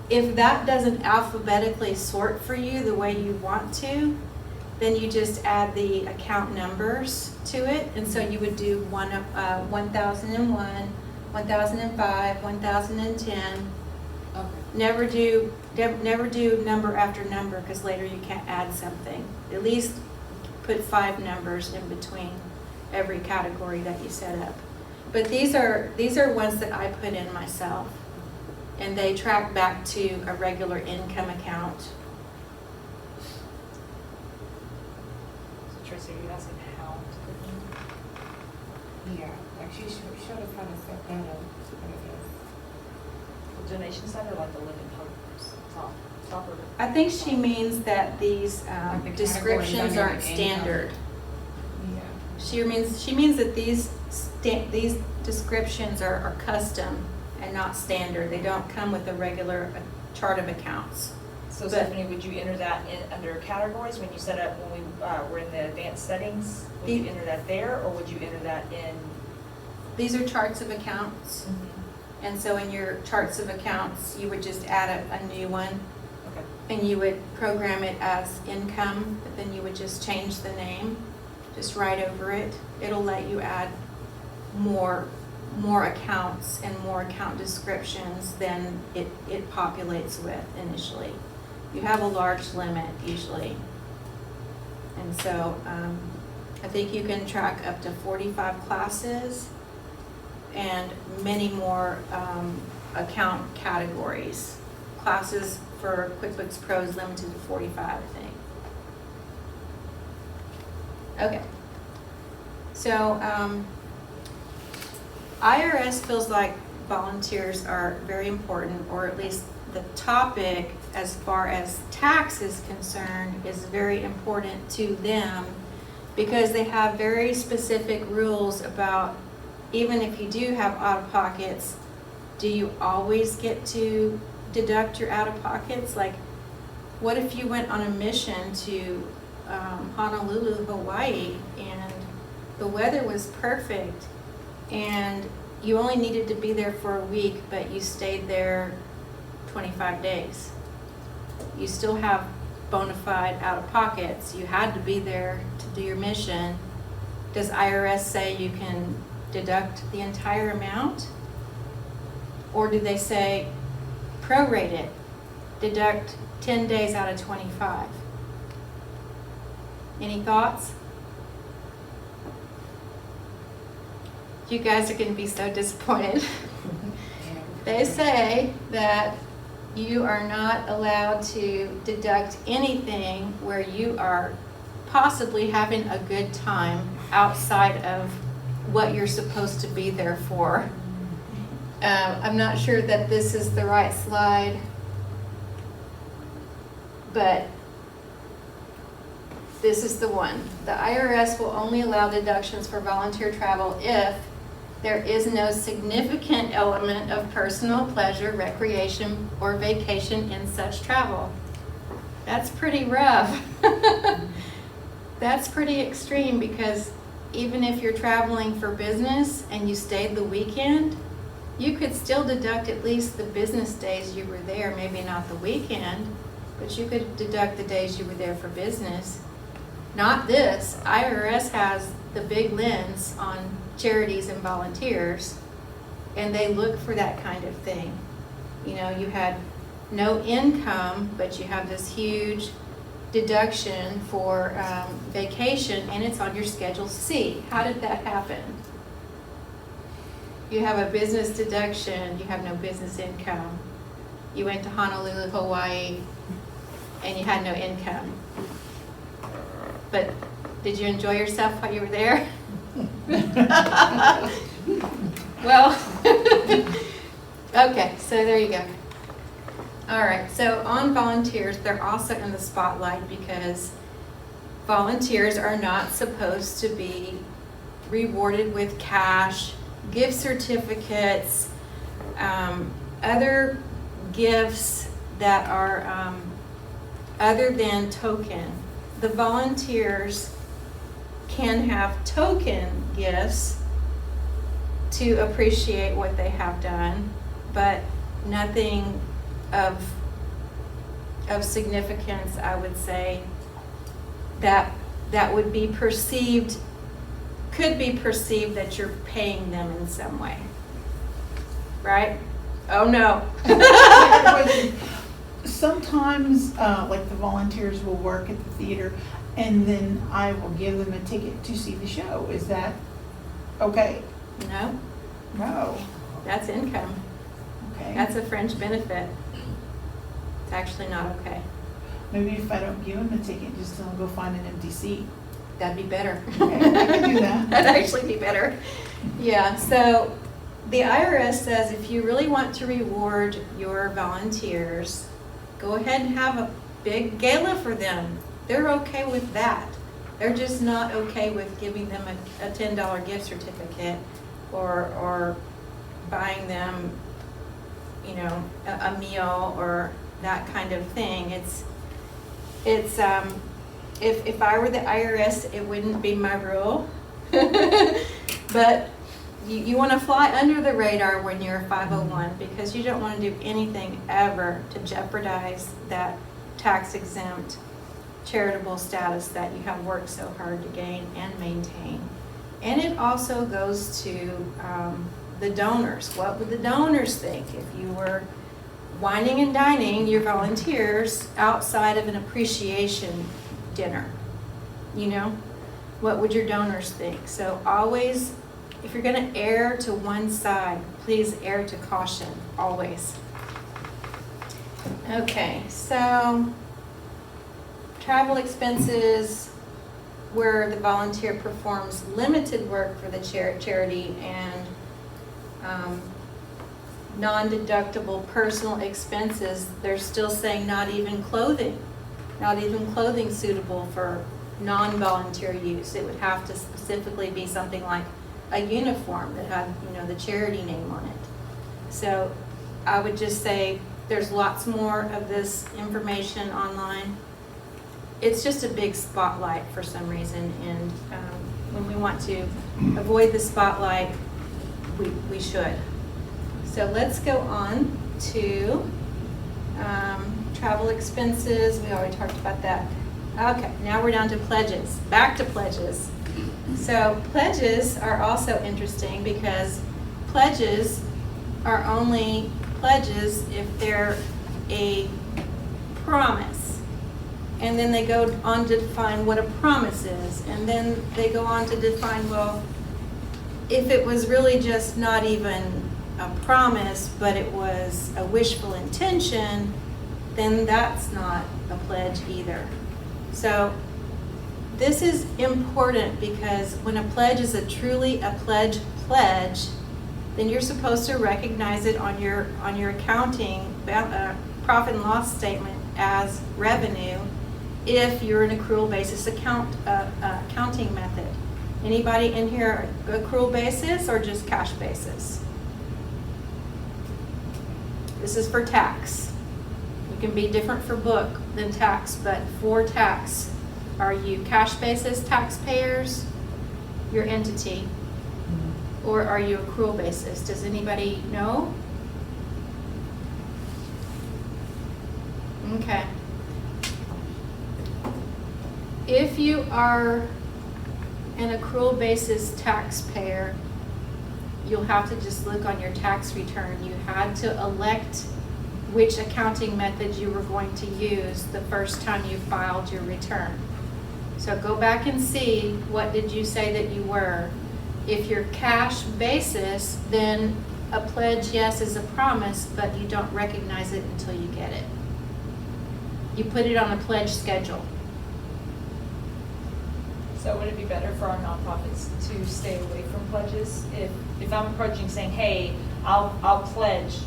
If that doesn't alphabetically sort for you the way you want to, then you just add the account numbers to it. And so you would do 1001, 1005, 1010. Okay. Never do number after number, because later you can't add something. At least put 5 numbers in between every category that you set up. But these are ones that I put in myself, and they track back to a regular income account. So Tracy, are you asking how to put them? Yeah, like she showed us how to set that up. The donation side or like the Living Hope top or? I think she means that these Like the descriptions categories under aren't the income. standard. Yeah. She means that these descriptions are custom and not standard. They don't come with a regular chart of accounts. So But- Stephanie, would you enter that in under categories when you set up, when we were in the advanced settings? Would you enter that there, or would you enter that in? These are charts of accounts, and so in your charts of accounts, you would just add a new one, Okay. and you would program it as income, but then you would just change the name, just write over it. It'll let you add more accounts and more account descriptions than it populates with initially. You have a large limit usually. And so I think you can track up to 45 classes and many more account categories. Classes for QuickBooks Pro is limited to 45, I think. Okay. So IRS feels like volunteers are very important, or at least the topic as far as tax is concerned is very important to them, because they have very specific rules about, even if you do have out-of-pockets, do you always get to deduct your out-of-pockets? Like, what if you went on a mission to Honolulu, Hawaii, and the weather was perfect, and you only needed to be there for a week, but you stayed there 25 days? You still have bona fide out-of-pockets. You had to be there to do your mission. Does IRS say you can deduct the entire amount? Or do they say prorate it, deduct 10 days out of 25? Any thoughts? You guys are going to be so disappointed. They say that you are not allowed to deduct anything where you are possibly having a good time outside of what you're supposed to be there for. I'm not sure that this is the right slide, but this is the one. The IRS will only allow deductions for volunteer travel if there is no significant element of personal pleasure, recreation, or vacation in such travel. That's pretty rough. That's pretty extreme, because even if you're traveling for business and you stayed the weekend, you could still deduct at least the business days you were there, maybe not the weekend, but you could deduct the days you were there for business. Not this. IRS has the big lens on charities and volunteers, and they look for that kind of thing. You know, you had no income, but you have this huge deduction for vacation, and it's on your Schedule C. How did that happen? You have a business deduction, you have no business income. You went to Honolulu, Hawaii, and you had no income. But did you enjoy yourself while you were there? Well, okay, so there you go. All right, so on volunteers, they're also in the spotlight because volunteers are not supposed to be rewarded with cash, gift certificates, other gifts that are other than token. The volunteers can have token gifts to appreciate what they have done, but nothing of significance, I would say, that would be perceived, could be perceived that you're paying them in some way, right? Oh no. Sometimes, like the volunteers will work at the theater, and then I will give them a ticket to see the show. Is that okay? No, No. that's income. Okay. That's a fringe benefit. It's actually not okay. Maybe if I don't give them a ticket, just tell them go find an empty seat. That'd be better. Okay, I can do that. That'd actually be better. Yeah, so the IRS says if you really want to reward your volunteers, go ahead and have a big gala for them. They're okay with that. They're just not okay with giving them a $10 gift certificate or buying them, you know, a meal or that kind of thing. If I were the IRS, it wouldn't be my rule. But you want to fly under the radar when you're a 501, because you don't want to do anything ever to jeopardize that tax exempt charitable status that you have worked so hard to gain and maintain. And it also goes to the donors. What would the donors think if you were wining and dining your volunteers outside of an appreciation dinner? You know, What would your donors think? So always, if you're gonna err to one side, please err to caution, always. Okay, so travel expenses where the volunteer performs limited work for the charity and non-deductible personal expenses, they're still saying not even clothing suitable for non-volunteer use. It would have to specifically be something like a uniform that had, the charity name on it. So I would just say there's lots more of this information online. It's just a big spotlight for some reason, and when we want to avoid the spotlight, we should. So let's go on to travel expenses. We already talked about that. Okay, now we're down to pledges. Back to pledges. So pledges are also interesting because pledges are only pledges if they're a promise. And then they go on to define what a promise is. And then they go on to define, well, if it was really just not even a promise, but it was a wishful intention, then that's not a pledge either. So this is important because when a pledge is truly a pledge, then you're supposed to recognize it on your accounting profit and loss statement as revenue if you're an accrual basis accounting method. Anybody in here accrual basis or just cash basis? This is for tax. It can be different for book than tax, but for tax, are you cash basis taxpayers, your entity, or are you accrual basis? Does anybody know? Okay. If you are an accrual basis taxpayer, you'll have to just look on your tax return. You had to elect which accounting method you were going to use the first time you filed your return. So go back and see, what did you say that you were? If you're cash basis, then a pledge, yes, is a promise, but you don't recognize it until you get it. You put it on a pledge schedule. So would it be better for our nonprofits to stay away from pledges? If I'm approaching saying, hey, I'll pledge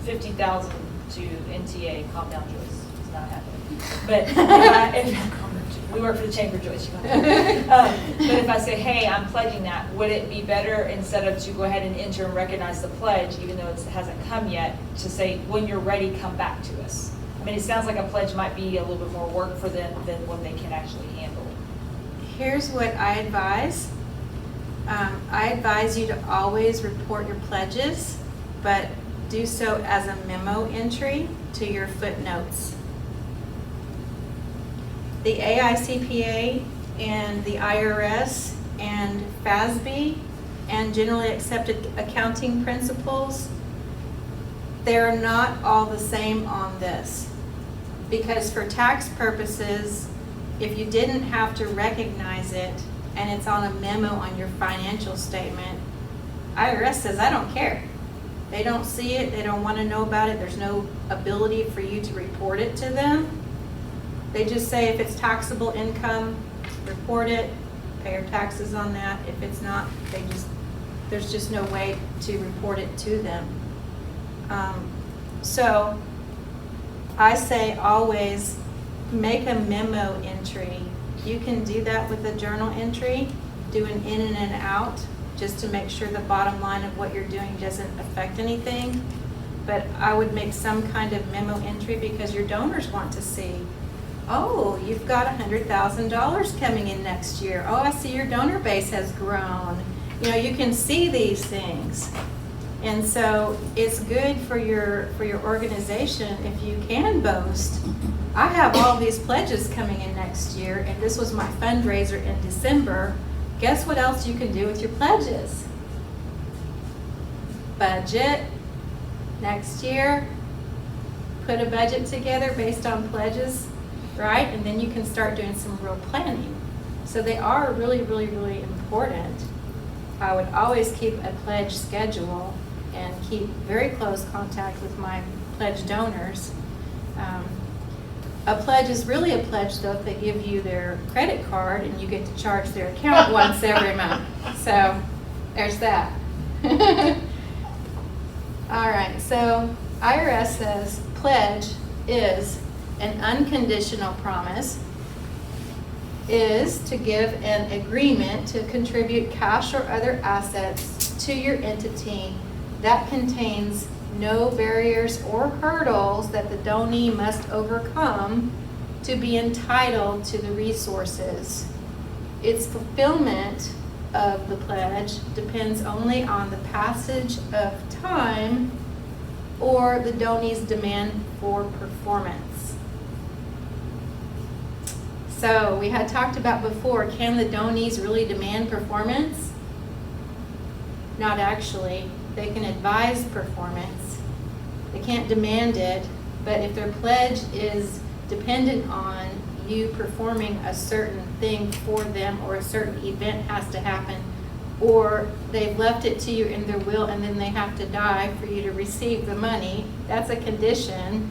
50,000 to NTA, calm down, Joyce, it's not happening. But we work for the Chamber, Joyce. But if I say, hey, I'm pledging that, would it be better instead of to go ahead and enter and recognize the pledge, even though it hasn't come yet, to say, when you're ready, come back to us? I mean, it sounds like a pledge might be a little bit more work for them than what they can actually handle. Here's what I advise. I advise you to always report your pledges, but do so as a memo entry to your footnotes. The AICPA and the IRS and FASB and generally accepted accounting principles, they're not all the same on this. Because for tax purposes, if you didn't have to recognize it and it's on a memo on your financial statement, IRS says, I don't care. They don't see it, they don't want to know about it, there's no ability for you to report it to them. They just say if it's taxable income, report it, pay your taxes on that. If it's not, there's just no way to report it to them. So I say always make a memo entry. You can do that with a journal entry, do an in and an out, just to make sure the bottom line of what you're doing doesn't affect anything. But I would make some kind of memo entry because your donors want to see, oh, you've got $100,000 coming in next year. Oh, I see your donor base has grown. You can see these things. And so it's good for your organization if you can boast, I have all these pledges coming in next year, and this was my fundraiser in December. Guess what else you can do with your pledges? Budget. Next year, put a budget together based on pledges, right? And then you can start doing some real planning. So they are really, really, really important. I would always keep a pledge schedule and keep very close contact with my pledge donors. A pledge is really a pledge, though, if they give you their credit card and you get to charge their account once every month. So there's that. All right, so IRS says pledge is an unconditional promise, is to give an agreement to contribute cash or other assets to your entity that contains no barriers or hurdles that the donee must overcome to be entitled to the resources. Its fulfillment of the pledge depends only on the passage of time or the donee's demand for performance. So we had talked about before, can the donees really demand performance? Not actually. They can advise performance. They can't demand it, but if their pledge is dependent on you performing a certain thing for them, or a certain event has to happen, or they've left it to you in their will and then they have to die for you to receive the money, that's a condition.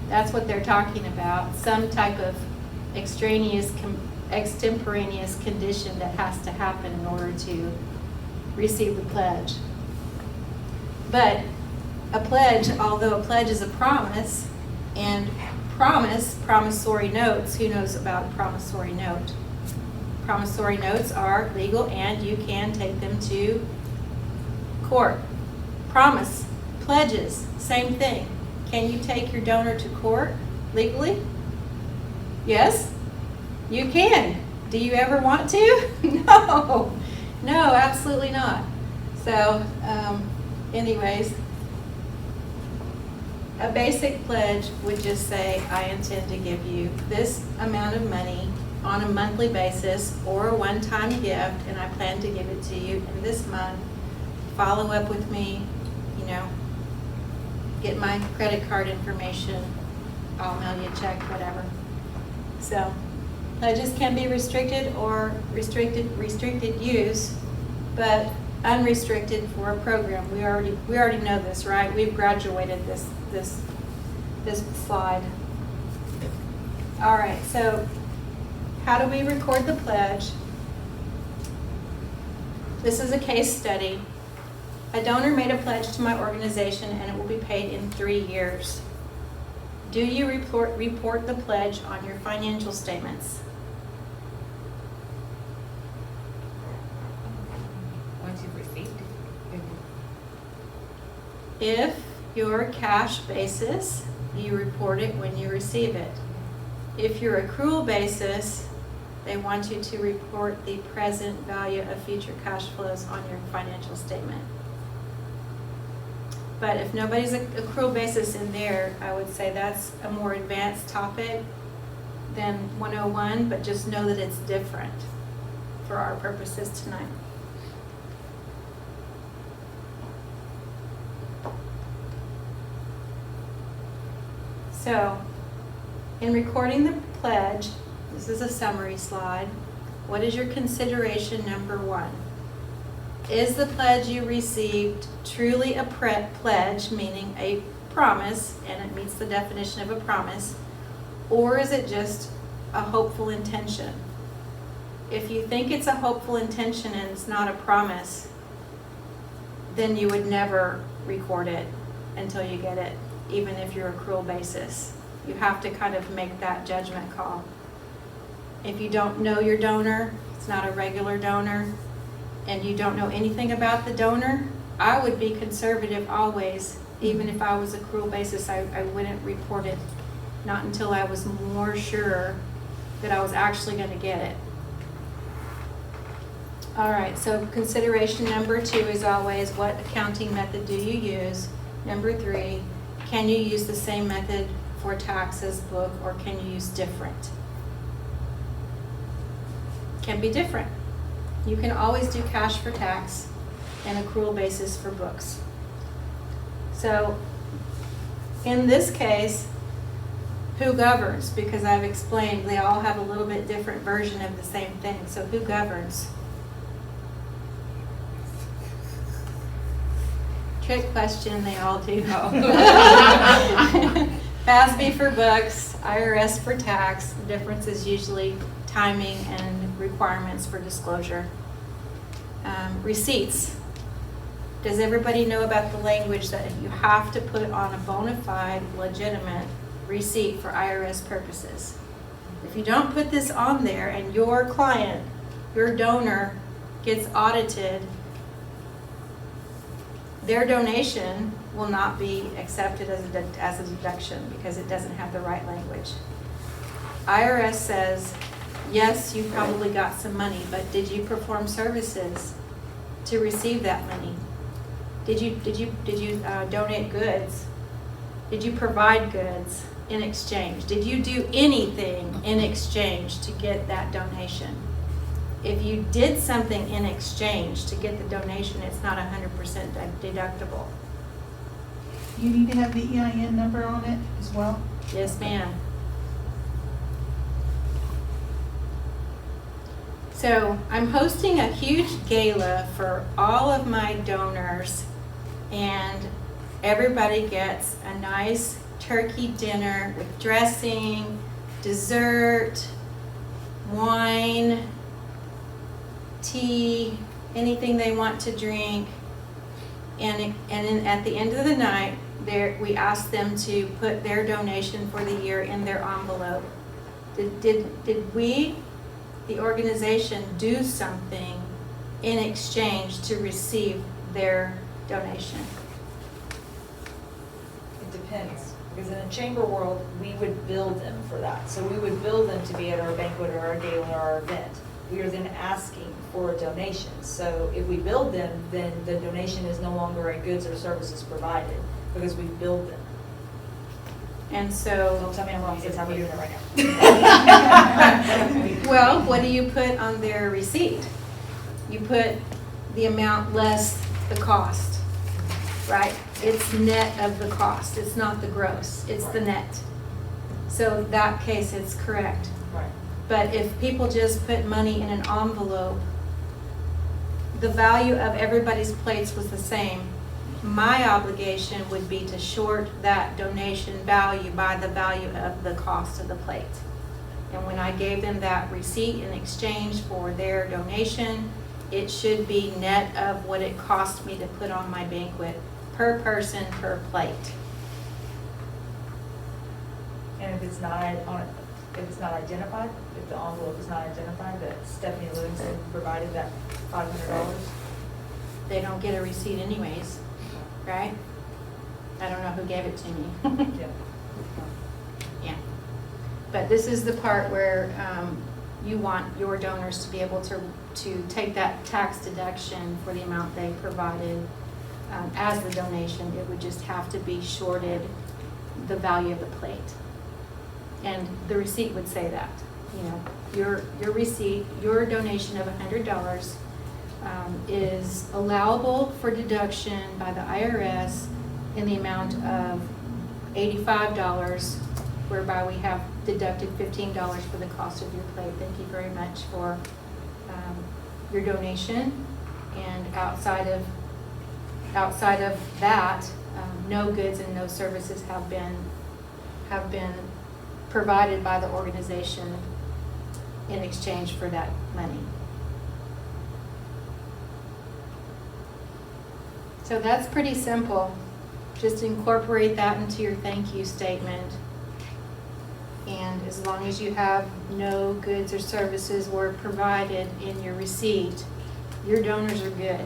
That's what they're talking about, some type of extraneous, extemporaneous condition that has to happen in order to receive the pledge. But a pledge, although a pledge is a promise, and promissory notes, who knows about a promissory note? Promissory notes are legal and you can take them to court. Promise, pledges, same thing. Can you take your donor to court legally? Yes, you can. Do you ever want to? No, absolutely not. So, anyways, a basic pledge would just say, I intend to give you this amount of money on a monthly basis or a one-time gift, and I plan to give it to you in this month. Follow up with me, get my credit card information, I'll mail you a check, whatever. So pledges can be restricted or restricted use, but unrestricted for a program. We already know this, right? We've graduated this slide. All right, so how do we record the pledge? This is a case study. A donor made a pledge to my organization and it will be paid in 3 years. Do you report the pledge on your financial statements? Once you've received it. If your cash basis, you report it when you receive it. If your accrual basis, they want you to report the present value of future cash flows on your financial statement. But if nobody's accrual basis in there, I would say that's a more advanced topic than 101, but just know that it's different for our purposes tonight. So, in recording the pledge, this is a summary slide. What is your consideration number 1? Is the pledge you received truly a pledge, meaning a promise, and it meets the definition of a promise, or is it just a hopeful intention? If you think it's a hopeful intention and it's not a promise, then you would never record it until you get it, even if you're accrual basis. You have to kind of make that judgment call. If you don't know your donor, it's not a regular donor, and you don't know anything about the donor, I would be conservative always. Even if I was accrual basis, I wouldn't report it, not until I was more sure that I was actually going to get it. All right, so consideration number 2 is always, what accounting method do you use? Number 3, can you use the same method for taxes, book, or can you use different? Can be different. You can always do cash for tax and accrual basis for books. So in this case, Who governs? Because I've explained they all have a little bit different version of the same thing. So who governs? Trick question, they all do. FASB for books, IRS for tax. The difference is usually timing and requirements for disclosure. Receipts. Does everybody know about the language that you have to put on a bona fide, legitimate receipt for IRS purposes? If you don't put this on there and your client, your donor, gets audited, their donation will not be accepted as a deduction because it doesn't have the right language. IRS says, yes, you probably got some money, but did you perform services to receive that money? Did you donate goods? Did you provide goods in exchange? Did you do anything in exchange to get that donation? If you did something in exchange to get the donation, it's not 100% deductible. You need to have the EIN number on it as well? Yes, ma'am. So I'm hosting a huge gala for all of my donors, and everybody gets a nice turkey dinner with dressing, dessert, wine, tea, anything they want to drink. And at the end of the night, we ask them to put their donation for the year in their envelope. Did we, the organization, do something in exchange to receive their donation? It depends, because in the chamber world, we would bill them for that. So we would bill them to be at our banquet or our gala or our event. We are then asking for a donation. So if we billed them, then the donation is no longer a goods or services provided because we billed them. And so, Don't tell me I'm wrong, that's how we're doing it right now. well, what do you put on their receipt? You put the amount less the cost, right? It's net of the cost. It's not the gross. It's the net. So in that case, it's correct. Right. But if people just put money in an envelope, the value of everybody's plates was the same. My obligation would be to short that donation value by the value of the cost of the plate. And when I gave them that receipt in exchange for their donation, it should be net of what it cost me to put on my banquet per person per plate. And if it's not identified, if the envelope is not identified, that Stephanie Livingston provided that $500, They don't get a receipt anyways, right? I don't know who gave it to me. yeah. Yeah. But this is the part where you want your donors to be able to take that tax deduction for the amount they provided as the donation. It would just have to be shorted the value of the plate. And the receipt would say that, you know, your receipt, your donation of $100 is allowable for deduction by the IRS in the amount of $85, whereby we have deducted $15 for the cost of your plate. Thank you very much for your donation. And outside of that, no goods and no services have been provided by the organization in exchange for that money. So that's pretty simple. Just incorporate that into your thank you statement. And as long as you have no goods or services were provided in your receipt, your donors are good.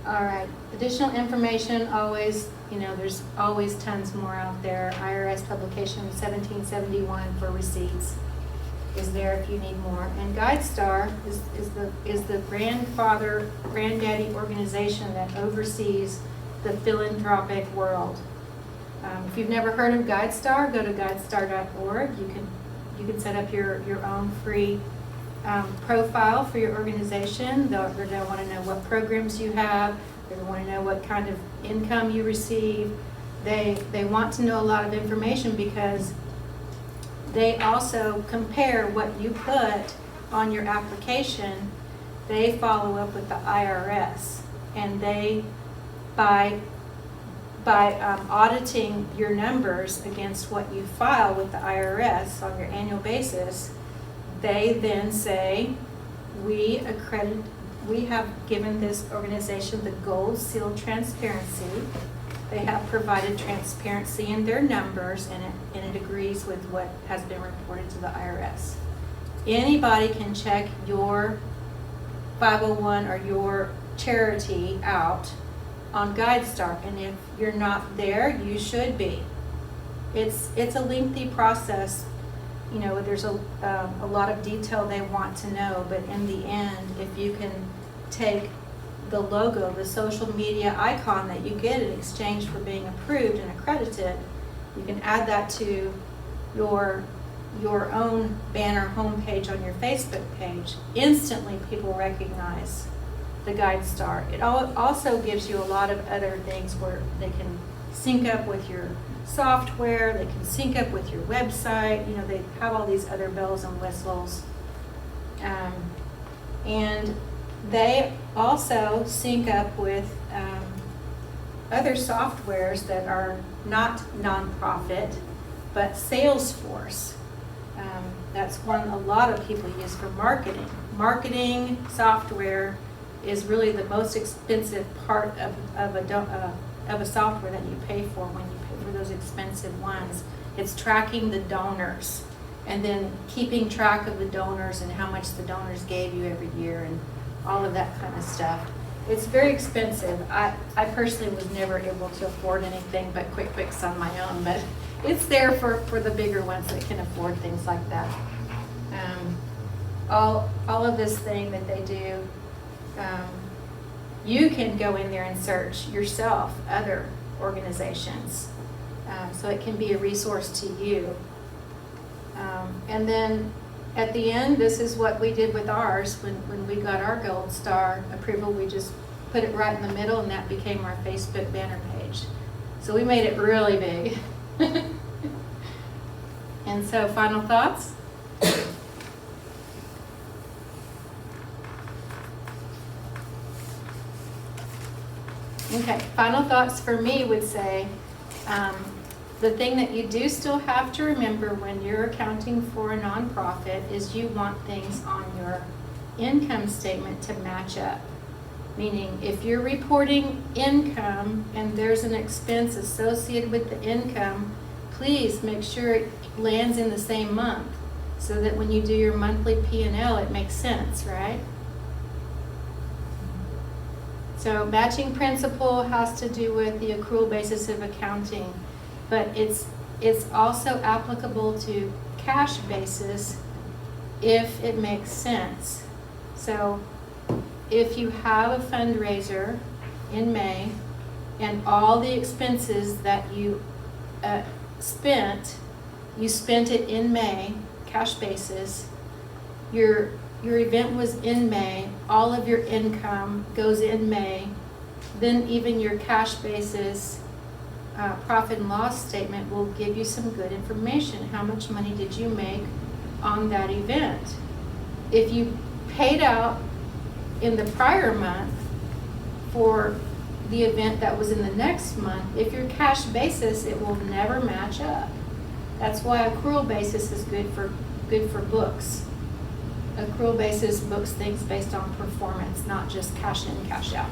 All right, additional information, always, you know, there's always tons more out there. IRS publication 1771 for receipts is there if you need more. And GuideStar is the granddaddy organization that oversees the philanthropic world. If you've never heard of GuideStar, go to guidestar.org. You can set up your own free profile for your organization. They're going to want to know what programs you have. They're going to want to know what kind of income you receive. They want to know a lot of information because they also compare what you put on your application. They follow up with the IRS, and they, by auditing your numbers against what you file with the IRS on your annual basis, they then say, we have given this organization the gold seal transparency. They have provided transparency in their numbers, and it agrees with what has been reported to the IRS. Anybody can check your 501 or your charity out on GuideStar, and if you're not there, you should be. It's a lengthy process. You know, there's a lot of detail they want to know, but in the end, if you can take the logo, the social media icon that you get in exchange for being approved and accredited, you can add that to your own banner homepage on your Facebook page. Instantly, people recognize the GuideStar. It also gives you a lot of other things where they can sync up with your software, they can sync up with your website. You know, they have all these other bells and whistles. And they also sync up with other softwares that are not nonprofit, but Salesforce. That's one a lot of people use for marketing. Marketing software is really the most expensive part of a software that you pay for when you pay for those expensive ones. It's tracking the donors and then keeping track of the donors and how much the donors gave you every year and all of that kind of stuff. It's very expensive. I personally was never able to afford anything but QuickBooks on my own, but it's there for the bigger ones that can afford things like that. All of this thing that they do, you can go in there and search yourself other organizations. So it can be a resource to you. And then at the end, this is what we did with ours. When we got our Gold Star approval, we just put it right in the middle, and that became our Facebook banner page. So we made it really big. And so, final thoughts? Okay, final thoughts for me would say, the thing that you do still have to remember when you're accounting for a nonprofit is you want things on your income statement to match up. Meaning, if you're reporting income and there's an expense associated with the income, please make sure it lands in the same month so that when you do your monthly P&L, it makes sense, right? So matching principle has to do with the accrual basis of accounting, but it's also applicable to cash basis if it makes sense. So if you have a fundraiser in May and all the expenses that you spent it in May, cash basis, your event was in May, all of your income goes in May, then even your cash basis profit and loss statement will give you some good information. How much money did you make on that event? If you paid out in the prior month for the event that was in the next month, if your cash basis, it will never match up. That's why accrual basis is good for books. Accrual basis books things based on performance, not just cash in, cash out.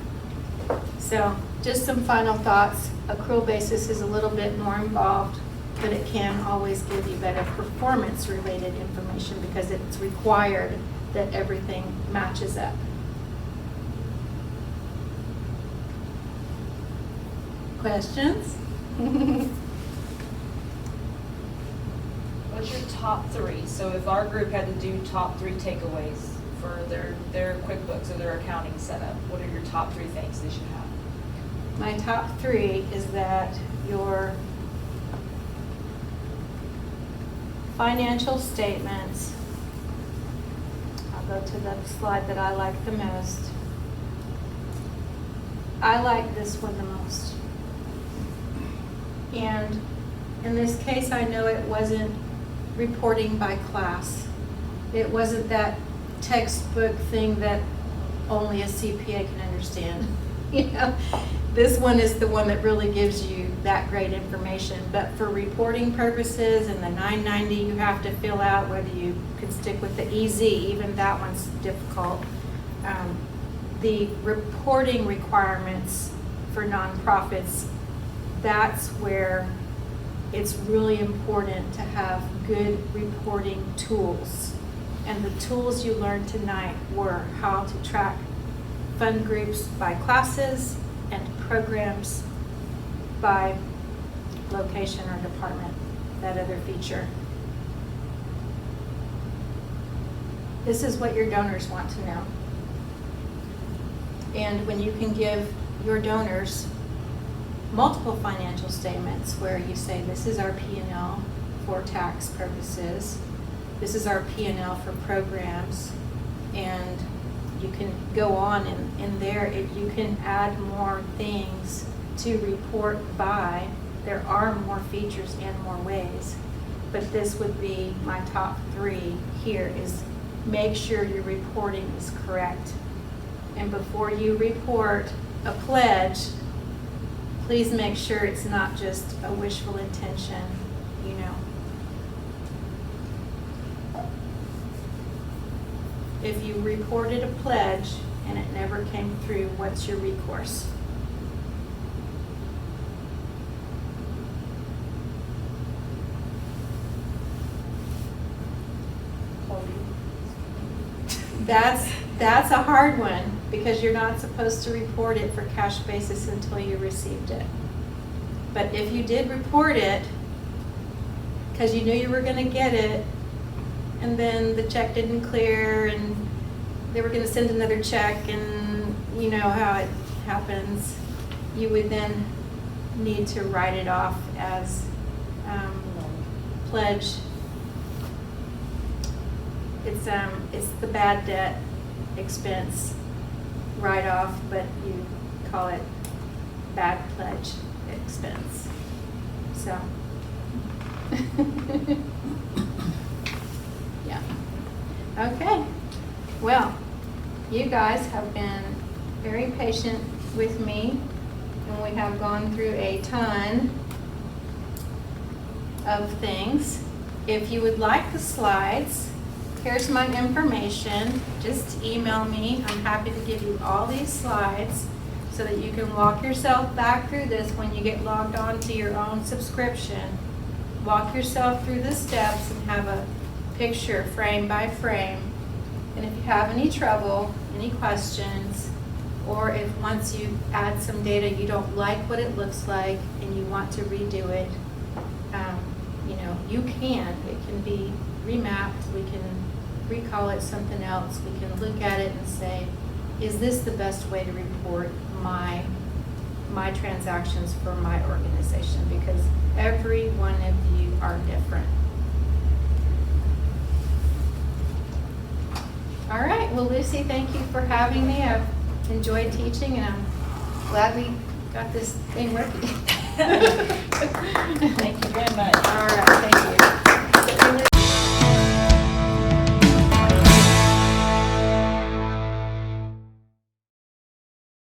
So just some final thoughts. Accrual basis is a little bit more involved, but it can always give you better performance related information because it's required that everything matches up. Questions? What's your top three? So if our group had to do top three takeaways for their QuickBooks or their accounting setup, what are your top three things they should have? My top three is that your financial statements, I'll go to the slide that I like the most. I like this one the most. And in this case, I know it wasn't reporting by class. It wasn't that textbook thing that only a CPA can understand. You know, this one is the one that really gives you that great information. But for reporting purposes and the 990 you have to fill out, whether you can stick with the EZ, even that one's difficult. The reporting requirements for nonprofits, that's where it's really important to have good reporting tools. And the tools you learned tonight were how to track fund groups by classes and programs by location or department, that other feature. This is what your donors want to know. And when you can give your donors multiple financial statements where you say, this is our P&L for tax purposes, this is our P&L for programs, and you can go on in there, you can add more things to report by. There are more features and more ways, but this would be my top 3 here is make sure your reporting is correct. And before you report a pledge, please make sure it's not just a wishful intention, you know. If you reported a pledge and it never came through, what's your recourse? That's a hard one because you're not supposed to report it for cash basis until you received it. But if you did report it because you knew you were going to get it, and then the check didn't clear and they were going to send another check, and you know how it happens, you would then need to write it off as pledge. It's the bad debt expense write-off, but you call it bad pledge expense. So. Yeah. Okay. Well, you guys have been very patient with me, and we have gone through a ton of things. If you would like the slides, here's my information. Just email me. I'm happy to give you all these slides so that you can walk yourself back through this when you get logged on to your own subscription. Walk yourself through the steps and have a picture frame by frame. And if you have any trouble, any questions, or if once you add some data you don't like what it looks like and you want to redo it, you know, you can. It can be remapped. We can recall it something else. We can look at it and say, is this the best way to report my transactions for my organization? Because every one of you are different. All right, well, Lucy, thank you for having me. I've enjoyed teaching, and I'm glad we got this thing working. Thank